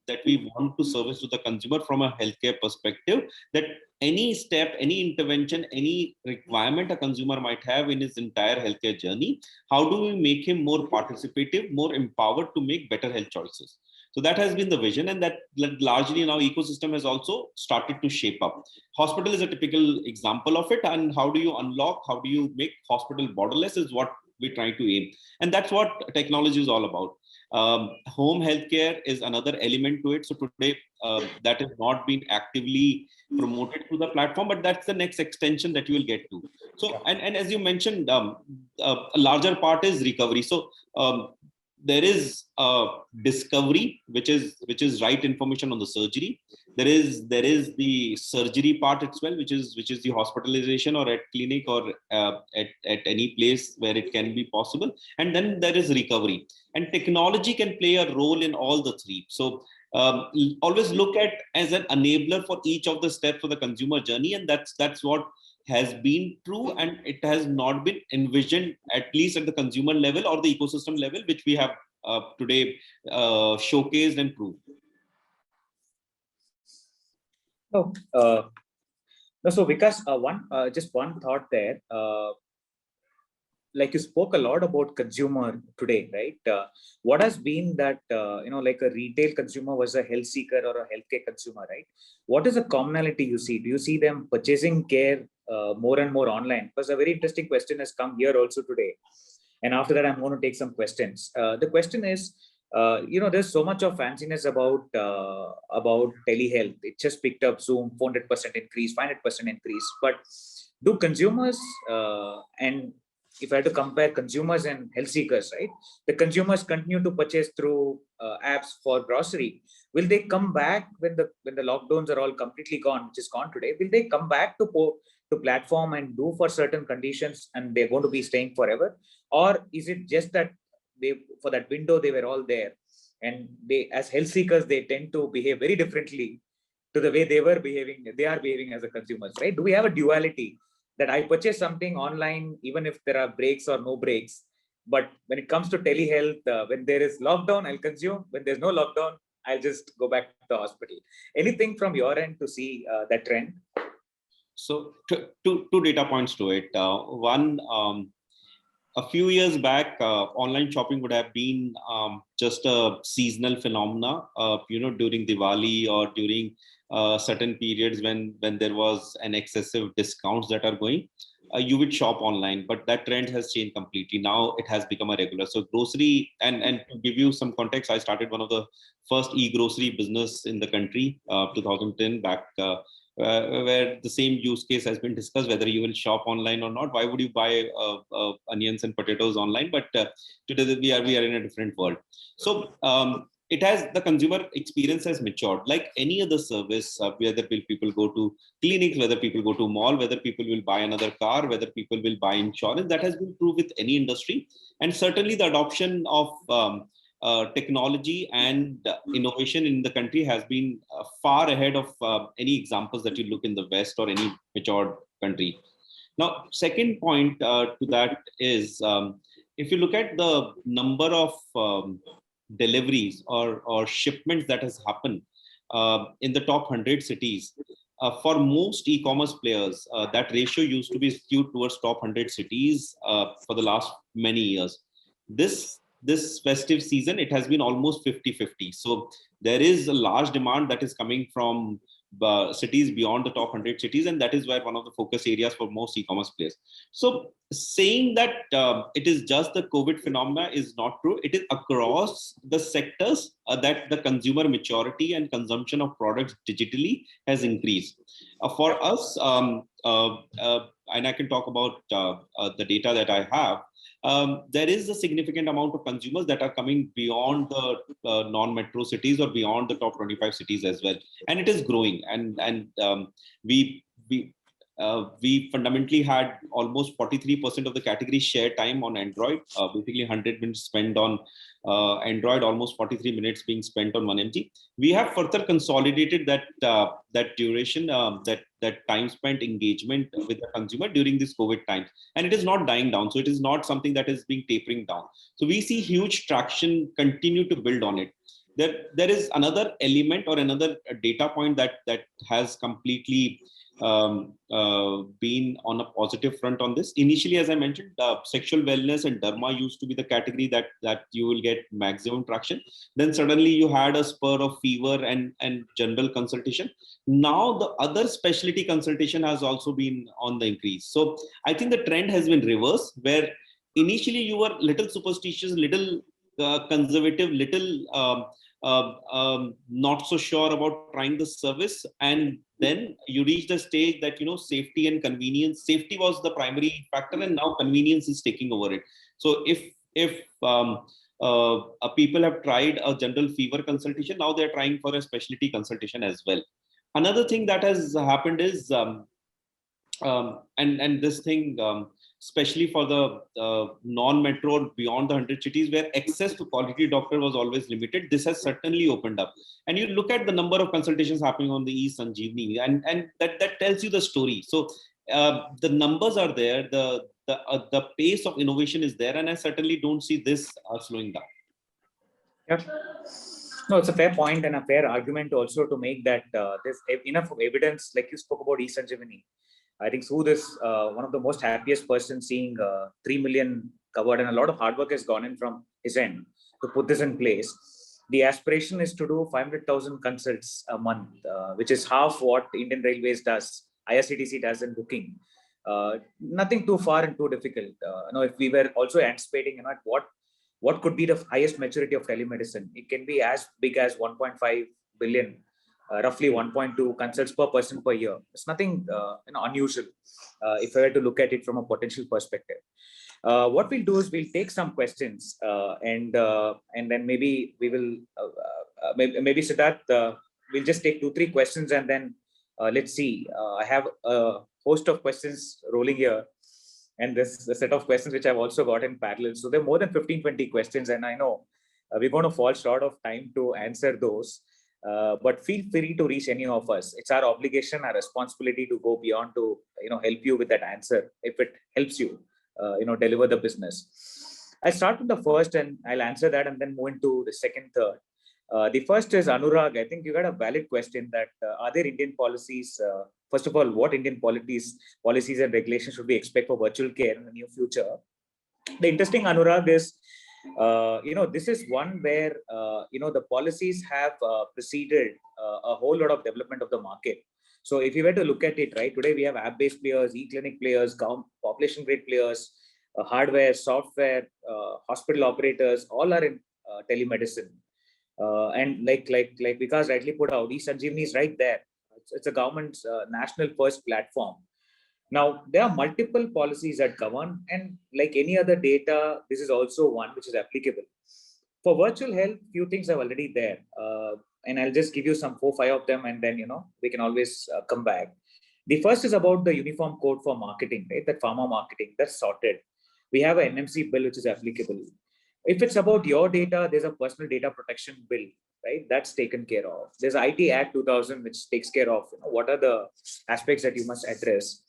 want to service to the consumer from a healthcare perspective. That any step, any intervention, any requirement a consumer might have in his entire healthcare journey, how do we make him more participative, more empowered to make better health choices? So that has been the vision, and that largely now ecosystem has also started to shape up. Hospital is a typical example of it, and how do you unlock, how do you make hospital borderless is what we're trying to aim. And that's what technology is all about. Home healthcare is another element to it. So today that has not been actively promoted through the platform, but that's the next extension that you will get to. So, and as you mentioned, a larger part is recovery. So there is discovery, which is right information on the surgery. There is the surgery part as well, which is the hospitalization or at clinic or at any place where it can be possible. And then there is recovery, and technology can play a role in all the three. So always look at as an enabler for each of the steps of the consumer journey, and that's what has been true, and it has not been envisioned, at least at the consumer level or the ecosystem level, which we have today showcased and proved. No, so Vikas, just one thought there. Like you spoke a lot about consumer today, right? What has been that, like a retail consumer was a health seeker or a healthcare consumer, right? What is the commonality you see? Do you see them purchasing care more and more online? Because a very interesting question has come here also today. And after that, I'm going to take some questions. The question is, there's so much of fanciness about telehealth. It just picked up Zoom, 400% increase, 500% increase. But do consumers, and if I had to compare consumers and health seekers, right? The consumers continue to purchase through apps for grocery. Will they come back when the lockdowns are all completely gone, which is gone today? Will they come back to platform and do for certain conditions, and they're going to be staying forever? Or is it just that for that window they were all there, and they, as health seekers, they tend to behave very differently to the way they are behaving as a consumers, right? Do we have a duality that I purchase something online even if there are breaks or no breaks, but when it comes to telehealth, when there is lockdown, I'll consume. When there's no lockdown, I'll just go back to the hospital. Anything from your end to see that trend? So two data points to it. One, a few years back, online shopping would have been just a seasonal phenomena, during Diwali or during certain periods when there was an excessive discounts that are going, you would shop online. But that trend has changed completely. Now it has become a regular. So grocery, and to give you some context, I started one of the first e-grocery business in the country, 2010 back where the same use case has been discussed, whether you will shop online or not. Why would you buy onions and potatoes online? But today we are in a different world. So it has, the consumer experience has matured like any other service, whether people go to clinics, whether people go to mall, whether people will buy another car, whether people will buy insurance. That has been true with any industry. And certainly the adoption of technology and innovation in the country has been far ahead of any examples that you look in the West or any matured country. Now, second point to that is, if you look at the number of deliveries or shipments that has happened in the top 100 cities, for most e-commerce players, that ratio used to be skewed towards top 100 cities for the last many years. This festive season, it has been almost 50-50. So there is a large demand that is coming from cities beyond the top 100 cities, and that is where one of the focus areas for most e-commerce players. So saying that it is just the COVID phenomena is not true. It is across the sectors that the consumer maturity and consumption of products digitally has increased. For us, and I can talk about the data that I have, there is a significant amount of consumers that are coming beyond the non-metro cities or beyond the top 25 cities as well, and it is growing. And we fundamentally had almost 43% of the category share time on Android. Basically, 100 minutes spent on Android, almost 43 minutes being spent on 1mg. We have further consolidated that duration, that time spent engagement with the consumer during this COVID times, and it is not dying down. So it is not something that is being tapering down. So we see huge traction continue to build on it. There is another element or another data point that has completely been on a positive front on this. Initially, as I mentioned, sexual wellness and derma used to be the category that you will get maximum traction. Then suddenly you had a spur of fever and general consultation. Now the other specialty consultation has also been on the increase. So I think the trend has been reversed, where initially you were little superstitious, little conservative, little not so sure about trying the service, and then you reach the stage that safety and convenience. Safety was the primary factor, and now convenience is taking over it. So if people have tried a general fever consultation, now they're trying for a specialty consultation as well. Another thing that has happened is and this thing, especially for the non-metro beyond the 100 cities where access to quality doctor was always limited, this has certainly opened up. And you look at the number of consultations happening on the eSanjeevani, and that tells you the story. So the numbers are there, the pace of innovation is there, and I certainly don't see this slowing down. Yeah. No, it's a fair point and a fair argument also to make that there's enough evidence, like you spoke about eSanjeevani. I think through this, one of the most happiest persons seeing 3 million covered, and a lot of hard work has gone in from his end to put this in place. The aspiration is to do 500,000 consults a month, which is half what Indian Railways does, IRCTC does in booking. Nothing too far and too difficult. If we were also anticipating, what could be the highest maturity of telemedicine? It can be as big as 1.5 billion. Roughly 1.2 consults per person per year. It's nothing unusual if I were to look at it from a potential perspective. What we'll do is we'll take some questions and then maybe we will maybe Siddharth, we'll just take 2-3 questions and then let's see. I have a host of questions rolling here, and this a set of questions which I've also got in parallel. So there are more than 15-20 questions, and I know we're going to fall short of time to answer those. But feel free to reach any of us. It's our obligation, our responsibility to go beyond to help you with that answer if it helps you deliver the business. I'll start with the first and I'll answer that and then move into the second, third. The first is Anurag. I think you got a valid question that are there Indian policies? First of all, what Indian policies and regulations should we expect for virtual care in the near future? The interesting, Anurag, is this is one where the policies have preceded a whole lot of development of the market. So if you were to look at it, right, today we have app-based players, e-clinic players, population-grade players, hardware, software, hospital operators, all are in telemedicine. And like Vikas rightly put out, eSanjeevani is right there. it's a government's national first platform. Now, there are multiple policies that govern, and like any other data, this is also one which is applicable. For virtual health, few things are already there. And I'll just give you some 4, 5 of them, and then, we can always come back. The first is about the uniform code for marketing, right? That pharma marketing, that's sorted. We have an NMC bill which is applicable. If it's about your data, there's a personal data protection bill, right? That's taken care of. There's IT Act 2000, which takes care of what are the aspects that you must address.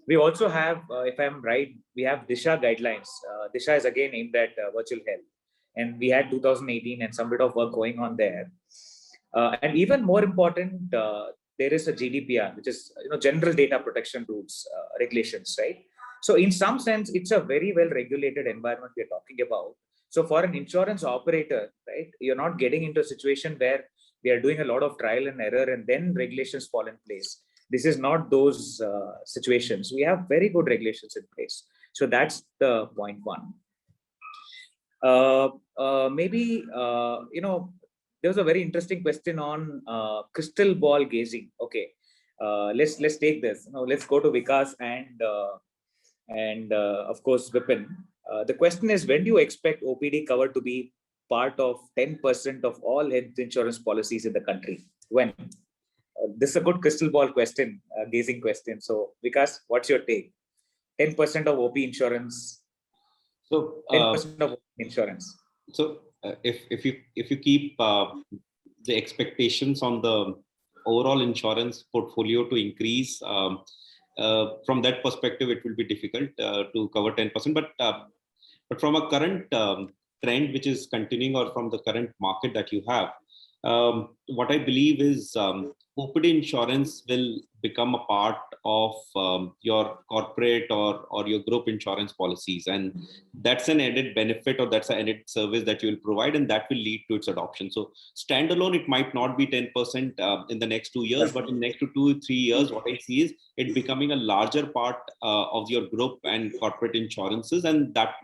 We also have, if I'm right, we have Disha guidelines. Disha is again aimed at virtual health. And we had 2018 and some bit of work going on there. And even more important, there is a GDPR, which is general data protection rules, regulations, right? So in some sense, it's a very well regulated environment we're talking about. So for an insurance operator, right, you're not getting into a situation where we are doing a lot of trial and error and then regulations fall in place. This is not those situations. We have very good regulations in place. So that's the point one. Maybe, there was a very interesting question on crystal ball gazing. Okay, let's take this. Let's go to Vikas and of course Vipin. The question is, when do you expect OPD cover to be part of 10% of all health insurance policies in the country? When? This is a good crystal ball question, gazing question. So Vikas, what's your take? 10% of OP insurance. So 10% of insurance. So if you keep the expectations on the overall insurance portfolio to increase, from that perspective, it will be difficult to cover 10%. But from a current trend which is continuing, or from the current market that you have, what I believe is OPD insurance will become a part of your corporate or your group insurance policies, and that's an added benefit, or that's an added service that you will provide, and that will lead to its adoption. So standalone, it might not be 10% in the next 2 years, but in the next 2 to 3 years, what I see is it becoming a larger part of your group and corporate insurances, and that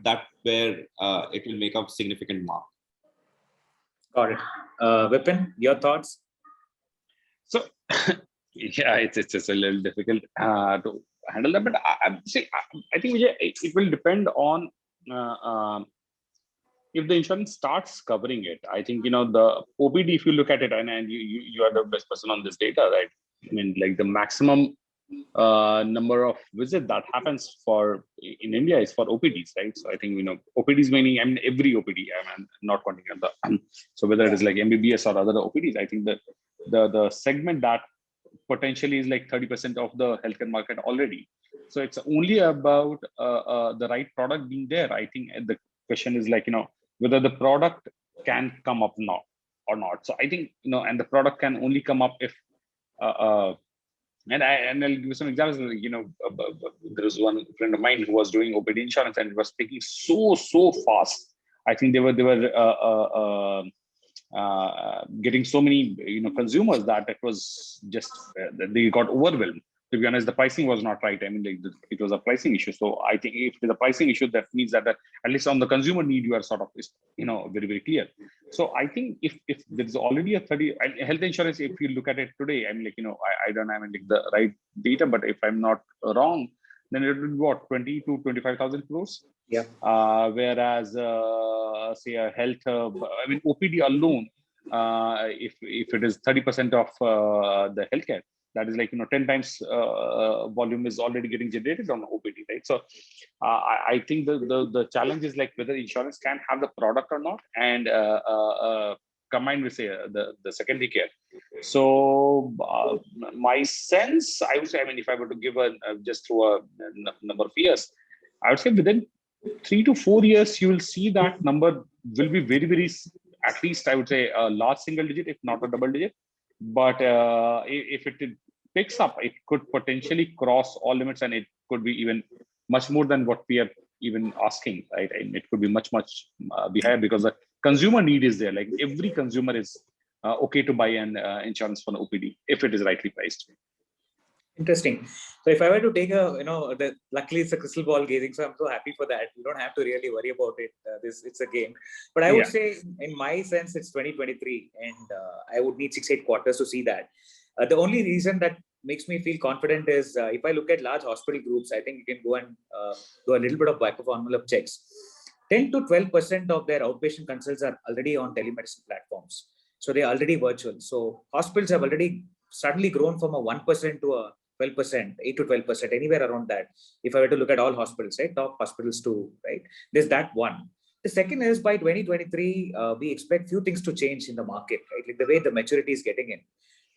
where it will make a significant mark. Got it. Vipin, your thoughts? So, yeah, it's just a little difficult to handle that. But I think Vijay, it will depend on if the insurance starts covering it. I think the OPD, if you look at it, and you are the best person on this data, right? I mean, like the maximum number of visits that happens in India is for OPDs, right? So I think OPDs meaning, I mean, every OPD. I'm not counting the so whether it is like MBBS or other OPDs, I think that the segment that potentially is like 30% of the healthcare market already. So it's only about the right product being there. I think the question is like whether the product can come up now or not. So I think and the product can only come up if and I'll give you some examples. There was one friend of mine who was doing OPD insurance and was speaking so fast. I think they were getting so many consumers that it was just they got overwhelmed. To be honest, the pricing was not right. I mean, like it was a pricing issue. So I think if there's a pricing issue, that means that at least on the consumer need, you are sort of very, very clear. So I think if there's already a 30 health insurance, if you look at it today, I'm like I don't have the right data, but if I'm not wrong, then it would be what 20 to 25,000 crores. Yeah. Whereas say a health, I mean OPD alone, if it is 30% of the healthcare, that is like 10 times volume is already getting generated on OPD, right? So I think the challenge is like whether insurance can have the product or not, and combined with say the secondary care. So my sense, I would say, I mean, if I were to give just through a number of years, I would say within 3 to 4 years, you will see that number will be very, very, at least I would say a large single digit, if not a double digit. But if it picks up, it could potentially cross all limits, and it could be even much more than what we are even asking, right? And it could be much higher, because the consumer need is there. Like every consumer is okay to buy an insurance for an OPD if it is rightly priced. Interesting. So if I were to take luckily it's a crystal ball gazing, so I'm so happy for that. You don't have to really worry about it. It's a game. But I would say, in my sense, it's 2023, and I would need 6-8 quarters to see that. The only reason that makes me feel confident is if I look at large hospital groups, I think you can go and do a little bit of back of envelope checks. 10 to 12% of their outpatient consults are already on telemedicine platforms. So they're already virtual. So hospitals have already suddenly grown from a 1% to a 12%, 8 to 12%, anywhere around that. If I were to look at all hospitals, right, top hospitals too, right? There's that one. The second is by 2023, we expect few things to change in the market, right? Like the way the maturity is getting in.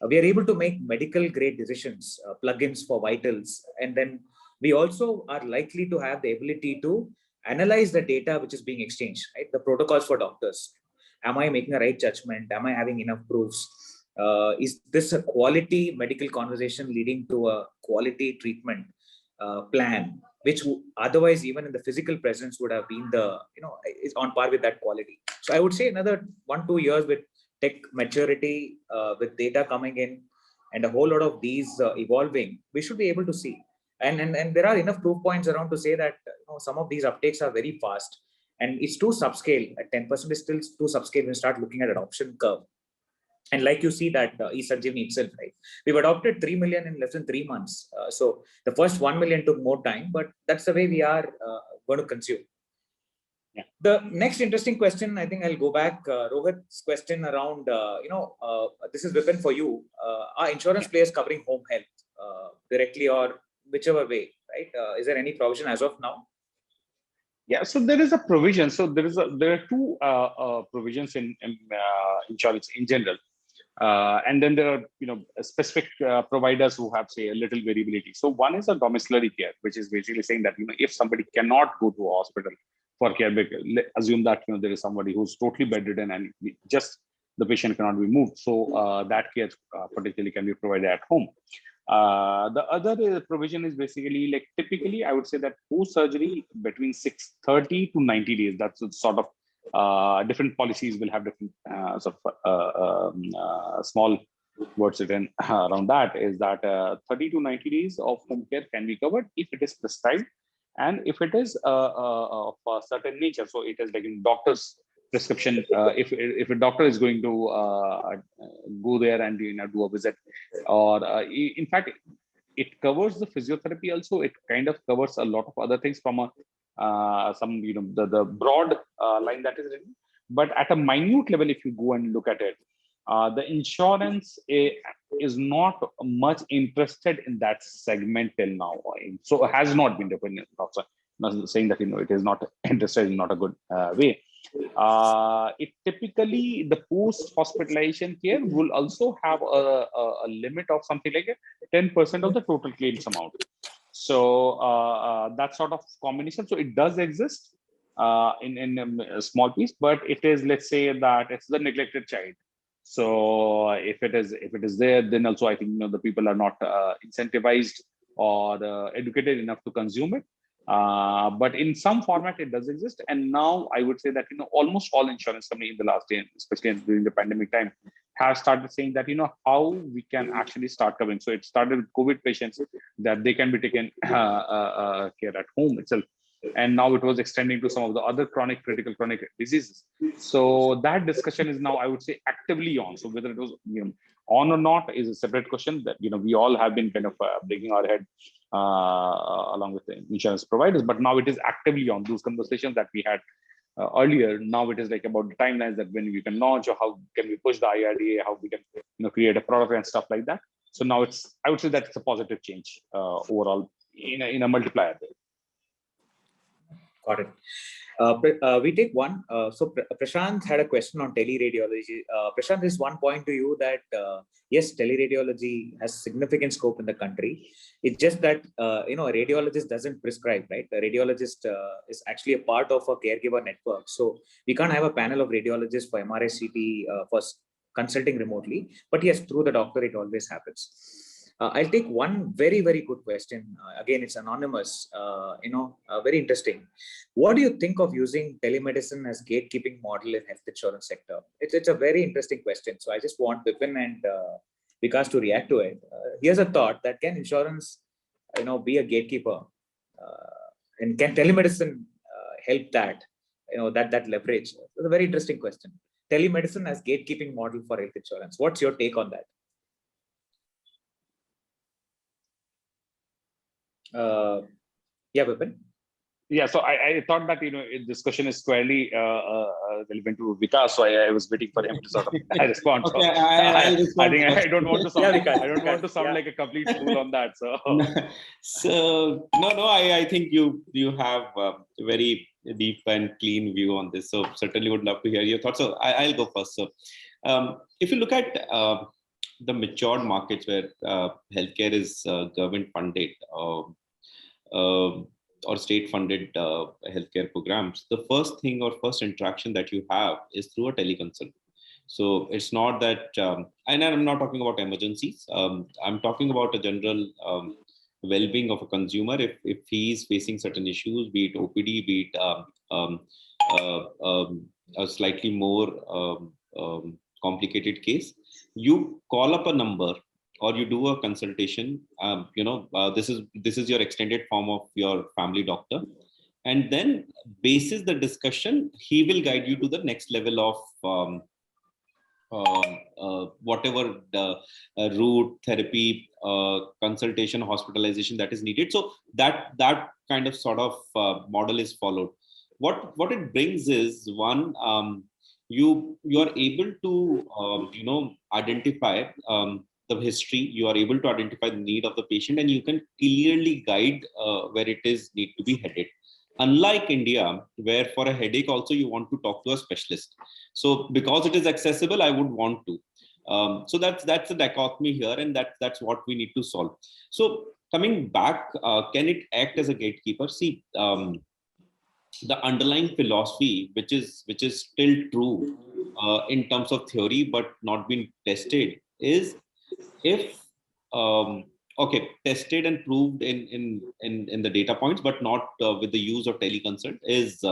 We are able to make medical grade decisions, plugins for vitals, and then we also are likely to have the ability to analyze the data which is being exchanged, right? The protocols for doctors. Am I making a right judgment? Am I having enough proofs? Is this a quality medical conversation leading to a quality treatment plan, which otherwise even in the physical presence would have been is on par with that quality. So I would say another 1-2 years with tech maturity, with data coming in and a whole lot of these evolving, we should be able to see. And there are enough proof points around to say that some of these uptakes are very fast, and it's too subscale. At 10% is still too subscale when you start looking at adoption curve. And like you see that eSanjeevani itself, right? We've adopted 3 million in less than 3 months. So the first 1 million took more time, but that's the way we are going to consume. Yeah. The next interesting question, I think I'll go back, Rohit's question around, this is Vipin for you. Are insurance players covering home health directly or whichever way, right? Is there any provision as of now? Yeah, so there is a provision. So there are two provisions in insurance in general, and then there are specific providers who have, say, a little variability. So one is a domiciliary care, which is basically saying that if somebody cannot go to a hospital for care, assume that there is somebody who's totally bedridden and just the patient cannot be moved. So that care particularly can be provided at home. The other provision is basically like typically I would say that post surgery between 30 to 90 days. That's sort of different policies will have different small words written around that. Is that 30 to 90 days of home care can be covered if it is prescribed and if it is of a certain nature. So it is like in doctor's prescription. If a doctor is going to go there and do a visit, or in fact it covers the physiotherapy also. It kind of covers a lot of other things from a the broad line that is written. But at a minute level, if you go and look at it, the insurance is not much interested in that segment till now. So it has not been defined. Not saying that it is not interested in not a good way. It typically the post hospitalization care will also have a limit of something like 10% of the total claims amount. So that sort of combination. So it does exist in a small piece, but it is, let's say that it's the neglected child. So if it is there, then also I think the people are not incentivized or educated enough to consume it. But in some format, it does exist. And now I would say that, almost all insurance companies in the last year, especially during the pandemic time, have started saying that, how we can actually start covering. So it started with COVID patients that they can be taken care at home itself. And now it was extending to some of the other critical chronic diseases. So that discussion is now, I would say, actively on. So whether it was on or not is a separate question that we all have been kind of breaking our head along with the insurance providers. But now it is actively on. Those conversations that we had earlier, now it is like about the timelines that when we can launch or how can we push the IRDA, how we can create a product and stuff like that. So now I would say that it's a positive change overall in a multiplier there. Got it. We take one. So Prashant had a question on teleradiology. Prashant, there's one point to you that yes, teleradiology has significant scope in the country. It's just that a radiologist doesn't prescribe, right? The radiologist is actually a part of a caregiver network. So we can't have a panel of radiologists for MRI, CT for consulting remotely. But yes, through the doctor, it always happens. I'll take one very, very good question. Again, it's anonymous, very interesting. What do you think of using telemedicine as gatekeeping model in health insurance sector? It's a very interesting question. So I just want Vipin and Vikas to react to it. Here's a thought that can insurance, be a gatekeeper? And can telemedicine help that, that leverage? It's a very interesting question. Telemedicine as gatekeeping model for health insurance. What's your take on that? Yeah, Vipin. Yeah, so I thought that this question is squarely relevant to Vikas, so I was waiting for him to sort of respond. So Okay, I'll I respond think first. I don't want to Yeah, sound Vikas. I don't want to sound Yeah. like a complete fool on that. So So no, I think you have a very deep and clean view on this. So certainly would love to hear your thoughts. So I'll go first. So if you look at the matured markets where healthcare is government funded or state funded healthcare programs, the first thing or first interaction that you have is through a teleconsult. So it's not that, and I'm not talking about emergencies. I'm talking about a general well-being of a consumer. If he is facing certain issues, be it OPD, be it a slightly more complicated case, you call up a number or you do a consultation. This is your extended form of your family doctor, and then basis the discussion, he will guide you to the next level of whatever the route, therapy, consultation, hospitalization that is needed. So that kind of sort of model is followed. What it brings is one, you are able to identify the history. You are able to identify the need of the patient, and you can clearly guide where it is need to be headed. Unlike India, where for a headache also you want to talk to a specialist. So because it is accessible, I would want to. So that's a dichotomy here, and that's what we need to solve. So coming back, can it act as a gatekeeper? See, the underlying philosophy, which is still true in terms of theory, but not been tested, is if tested and proved in the data points, but not with the use of teleconsult, is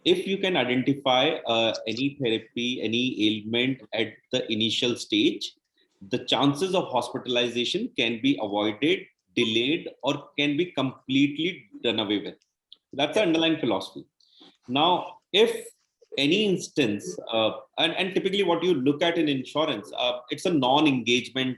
if you can identify any therapy, any ailment at the initial stage, the chances of hospitalization can be avoided, delayed, or can be completely done away with. That's the underlying philosophy. Now, if any instance, and typically what you look at in insurance, it's a non-engagement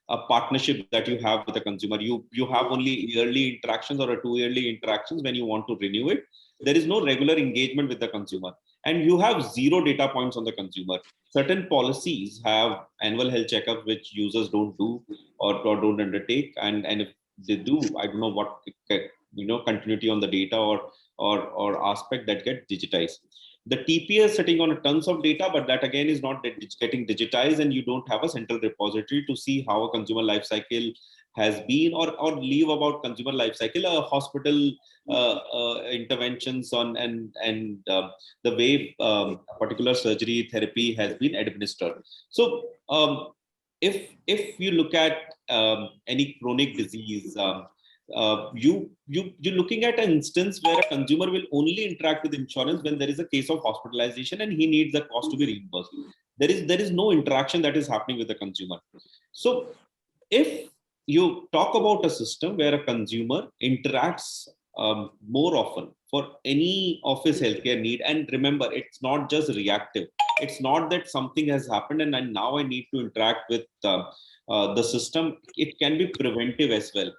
a partnership that you have with the consumer. You have only yearly interactions or 2 yearly interactions when you want to renew it. There is no regular engagement with the consumer, and you have zero data points on the consumer. Certain policies have annual health checkups which users don't do or don't undertake, and if they do, I don't know what continuity on the data or aspect that get digitized. The TPA is sitting on tons of data, but that again is not getting digitized, and you don't have a central repository to see how a consumer life cycle has been, or leave about consumer life cycle, a hospital interventions on and the way a particular surgery therapy has been administered. So if you look at any chronic disease, you're looking at an instance where a consumer will only interact with insurance when there is a case of hospitalization and he needs the cost to be reimbursed. There is no interaction that is happening with the consumer. So if you talk about a system where a consumer interacts more often for any of his healthcare need, and remember, it's not just reactive. It's not that something has happened and now I need to interact with the system. It can be preventive as well.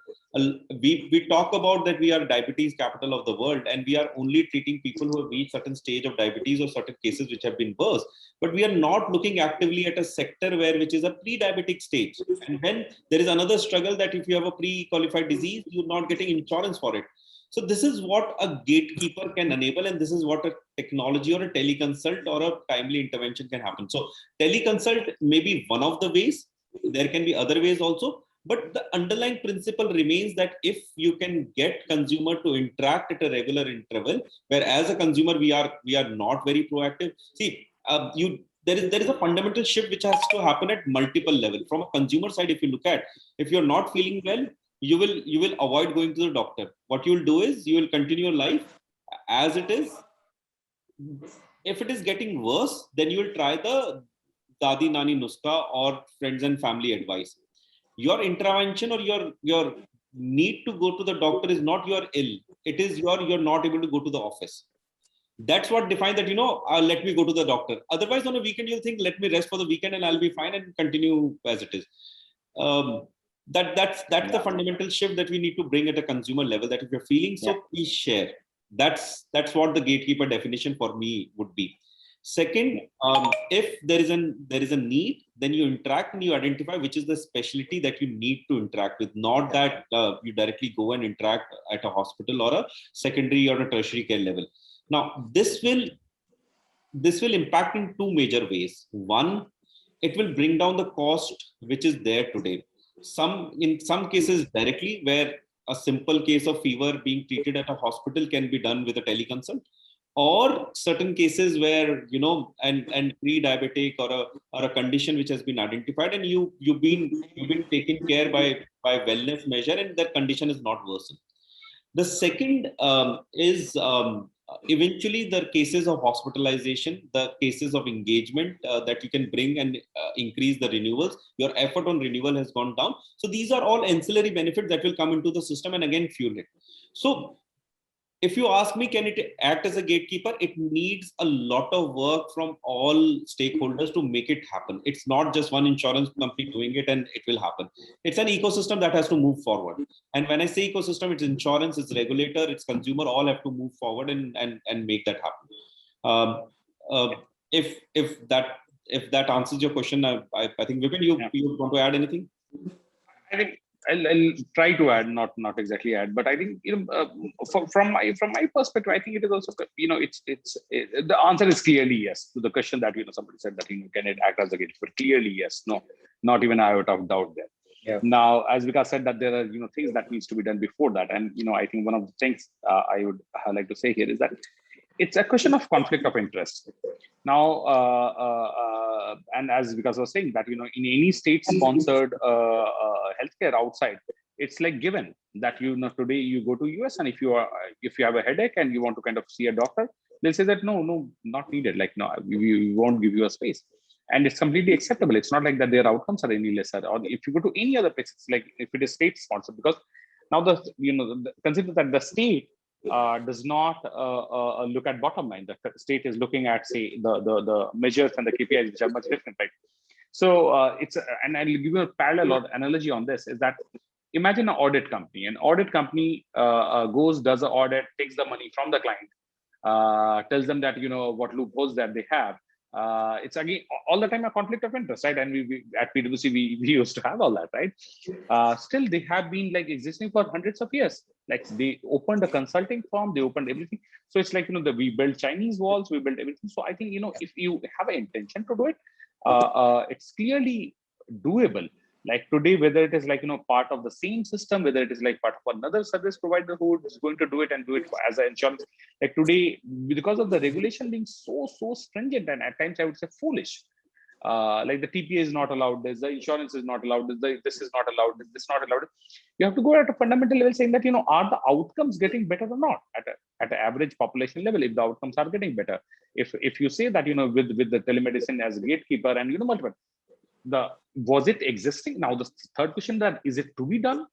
We talk about that we are diabetes capital of the world, and we are only treating people who have reached certain stage of diabetes or certain cases which have been worse, but we are not looking actively at a sector which is a pre-diabetic stage. And then there is another struggle that if you have a pre-qualified disease, you're not getting insurance for it. So this is what a gatekeeper can enable, and this is what a technology or a teleconsult or a timely intervention can happen. So teleconsult may be one of the ways. There can be other ways also, but the underlying principle remains that if you can get consumer to interact at a regular interval, where as a consumer we are not very proactive. See, there is a fundamental shift which has to happen at multiple levels. From a consumer side, if you look at, if you're not feeling well, you will avoid going to the doctor. What you will do is you will continue your life as it is. If it is getting worse, then you will try the dadi nani nuska or friends and family advice. Your intervention or your need to go to the doctor is not you're ill. It is you're not able to go to the office. That's what defines that, let me go to the doctor. Otherwise, on a weekend, you'll think, let me rest for the weekend and I'll be fine and continue as it is. that's the fundamental shift that we need to bring at a consumer level, that if you're feeling so, please share. That's what the gatekeeper definition for me would be. Second, if there is a need, then you interact and you identify which is the specialty that you need to interact with, not that you directly go and interact at a hospital or a secondary or a tertiary care level. Now, this will impact in two major ways. One, it will bring down the cost which is there today. In some cases directly, where a simple case of fever being treated at a hospital can be done with a teleconsult, or certain cases where, you know, and pre-diabetic or a condition which has been identified, and you've been taken care by wellness measure, and that condition is not worsened. The second is eventually the cases of hospitalization, the cases of engagement that you can bring and increase the renewals. Your effort on renewal has gone down. So these are all ancillary benefits that will come into the system and again fuel it. So if you ask me, can it act as a gatekeeper? It needs a lot of work from all stakeholders to make it happen. It's not just one insurance company doing it and it will happen. It's an ecosystem that has to move forward. And when I say ecosystem, it's insurance, it's regulator, it's consumer, all have to move forward and make that happen. If that answers your question, I think, Vipin, you want to add anything? I think I'll try to add, not exactly add, but I think, you know, from my perspective, I think it is also, you know, the answer is clearly yes to the question that, you know, somebody said that, you know, can it act as a gatekeeper? Clearly yes, no, not even an iota of doubt there. Yeah. Now, as Vikas said, that there are, you know, things that needs to be done before that, and, you know, I think one of the things I would like to say here is that it's a question of conflict of interest. Now, and as Vikas was saying, that, you know, in any state-sponsored healthcare outside, it's like given that, you know, today you go to US, and if you have a headache and you want to kind of see a doctor, they'll say that no, not needed. Like, no, we won't give you a space, and it's completely acceptable. It's not like that their outcomes are any lesser. Or if you go to any other place, it's like if it is state-sponsored, because now consider that the state does not look at bottom line. The state is looking at, say, the measures and the KPIs, which are much different, right? So and I'll give you a parallel or analogy on this, is that imagine an audit company. An audit company does an audit, takes the money from the client, tells them that, you know, what loopholes that they have. It's again all the time a conflict of interest, right? And we at PwC we used to have all that, right? Still, they have been like existing for hundreds of years. Like, they opened a consulting firm, they opened everything. So it's like, you know, we built Chinese walls, we built everything. So I think, you know, if you have an intention to do it, it's clearly doable. Like today, whether it is like, you know, part of the same system, whether it is like part of another service provider who is going to do it and do it as an insurance, like today, because of the regulation being so stringent, and at times I would say foolish, like the TPA is not allowed, the insurance is not allowed, this is not allowed, this is not allowed. You have to go at a fundamental level saying that, you know, are the outcomes getting better or not at an average population level? If the outcomes are getting better, if you say that, you know, with the telemedicine as a gatekeeper and, you know, multiple, was it existing? Now the third question, that is it to be done?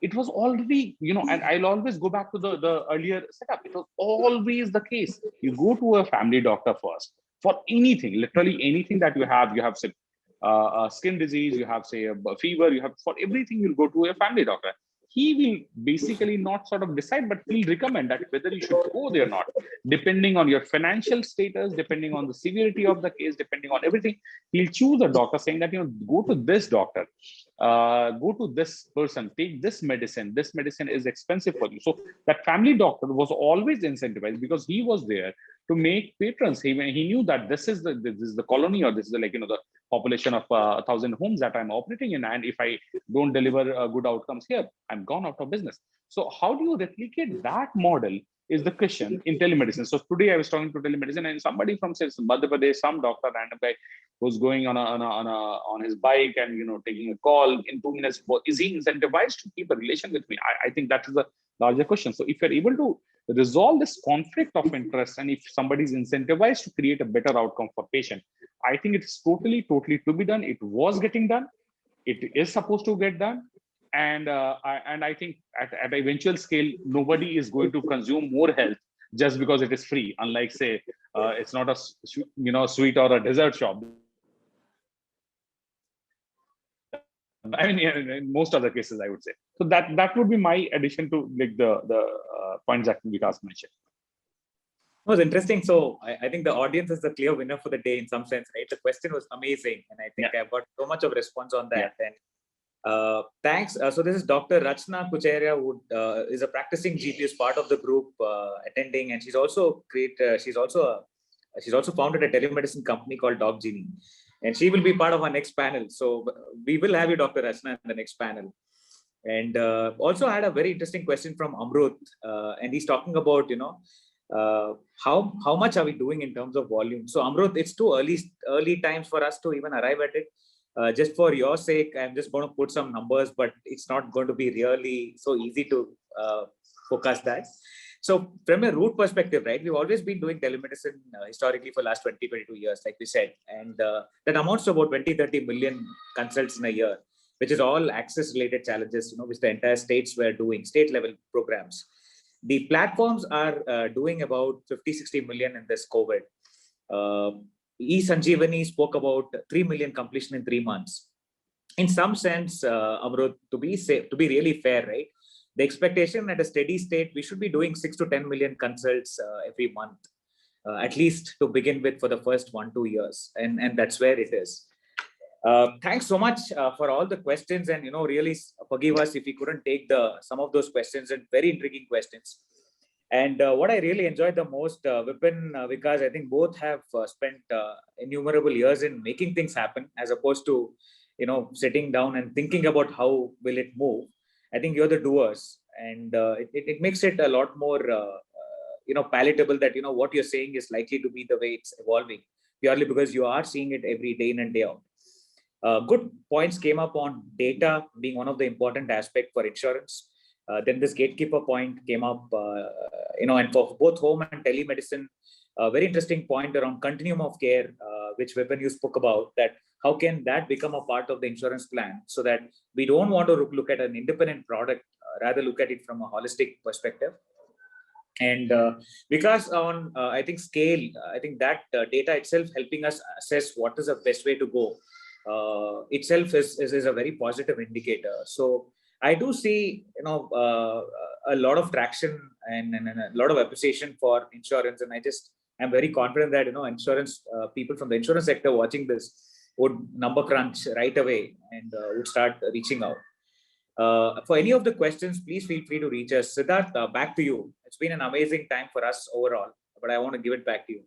It was already, you know, and I'll always go back to the earlier setup. It was always the case. You go to a family doctor first for anything, literally anything that you have say, skin disease, you have, say, a fever, you have, for everything, you'll go to a family doctor. He will basically not sort of decide, but he'll recommend that whether you should go there or not, depending on your financial status, depending on the severity of the case, depending on everything. He'll choose a doctor saying that, you know, go to this doctor, go to this person, take this medicine. This medicine is expensive for you. So that family doctor was always incentivized because he was there to make patrons. He knew that this is the colony, or this is like, you know, the population of 1,000 homes that I'm operating in, and if I don't deliver good outcomes here, I'm gone out of business. So how do you replicate that model is the question in telemedicine. So today I was talking to telemedicine, and somebody from, say, Madhya Pradesh, some doctor, random guy, who's going on his bike and, you know, taking a call in 2 minutes. Is he incentivized to keep a relation with me? I think that is the larger question. So if you're able to resolve this conflict of interest, and if somebody is incentivized to create a better outcome for patient, I think it's totally to be done. It was getting done. It is supposed to get done. And I think at an eventual scale, nobody is going to consume more health just because it is free. Unlike, say, it's not a, you know, sweet or a dessert shop. I mean, in most other cases, I would say. So that would be my addition to like the points that Vikas mentioned. It was interesting. So I think the audience is the clear winner for the day in some sense, right? The question was amazing, and I think I've got so much of response on that. And thanks. So this is Dr. Rachna Kucheria, who is a practicing GP, is part of the group attending, and she's also she's also founded a telemedicine company called Doc Genie, and she will be part of our next panel. So we will have you, Dr. Rachna, in the next panel. And also I had a very interesting question from Amrut, and he's talking about, how much are we doing in terms of volume? So Amrut, it's too early times for us to even arrive at it. Just for your sake, I'm just going to put some numbers, but it's not going to be really so easy to forecast that. So from a root perspective, right, we've always been doing telemedicine historically for the last 20, 22 years, like we said, and that amounts to about 20, 30 million consults in a year, which is all access related challenges, which the entire states were doing, state level programs. The platforms are doing about 50, 60 million in this COVID. eSanjeevani spoke about 3 million completion in 3 months. In some sense, Amrut, to be really fair, right? The expectation at a steady state, we should be doing 6 to 10 million consults every month, at least to begin with for the first 1-2 years. And that's where it is. Thanks so much for all the questions, and really forgive us if we couldn't take some of those questions, and very intriguing questions. And what I really enjoyed the most, Vipin, Vikas, I think both have spent innumerable years in making things happen, as opposed to sitting down and thinking about how will it move. I think you're the doers, and it makes it a lot more palatable that what you're saying is likely to be the way it's evolving, purely because you are seeing it every day in and day out. Good points came up on data being one of the important aspects for insurance. Then this gatekeeper point came up, and for both home and telemedicine, a very interesting point around continuum of care, which Vipin you spoke about, that how can that become a part of the insurance plan, so that we don't want to look at an independent product, rather look at it from a holistic perspective. And because on, I think scale, I think that data itself helping us assess what is the best way to go itself is a very positive indicator. So I do see, a lot of traction and a lot of appreciation for insurance. And I'm very confident that, insurance people from the insurance sector watching this would number crunch right away and would start reaching out. For any of the questions, please feel free to reach us. Siddharth, back to you. It's been an amazing time for us overall, but I want to give it back to you.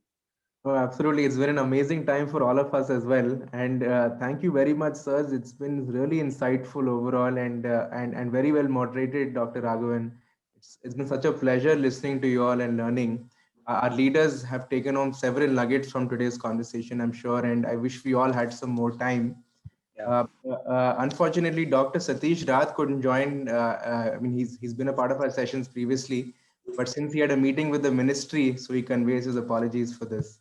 Oh, absolutely. It's been an amazing time for all of us as well. And thank you very much, sirs. It's been really insightful overall and very well moderated, Dr. Raghavan. It's been such a pleasure listening to you all and learning. Our leaders have taken home several nuggets from today's conversation, I'm sure, and I wish we all had some more time. Yeah. Unfortunately, Dr. Satish Rath couldn't join. I mean, he's been a part of our sessions previously, but since he had a meeting with the ministry, so he conveys his apologies for this.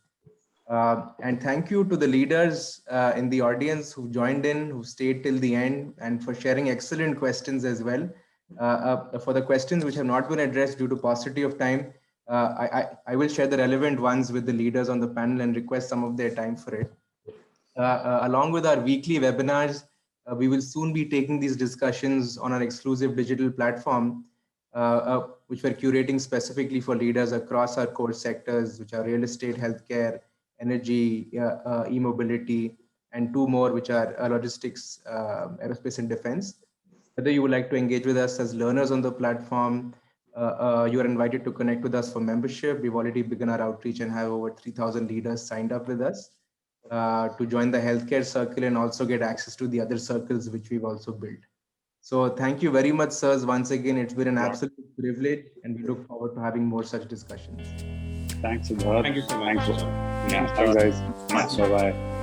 And thank you to the leaders in the audience who joined in, who stayed till the end, and for sharing excellent questions as well. For the questions which have not been addressed due to paucity of time, I will share the relevant ones with the leaders on the panel and request some of their time for it. Along with our weekly webinars, we will soon be taking these discussions on our exclusive digital platform, which we're curating specifically for leaders across our core sectors, which are real estate, healthcare, energy, e-mobility, and 2 more, which are logistics, aerospace and defense. Whether you would like to engage with us as learners on the platform, you are invited to connect with us for membership. We've already begun our outreach and have over 3,000 leaders signed up with us to join the healthcare circle and also get access to the other circles which we've also built. So thank you very much, sirs. Once again, it's been an absolute privilege, and we look forward to having more such discussions. Thanks, Siddharth. Thank you so much. Thanks. Yeah, thanks, guys. Bye-bye.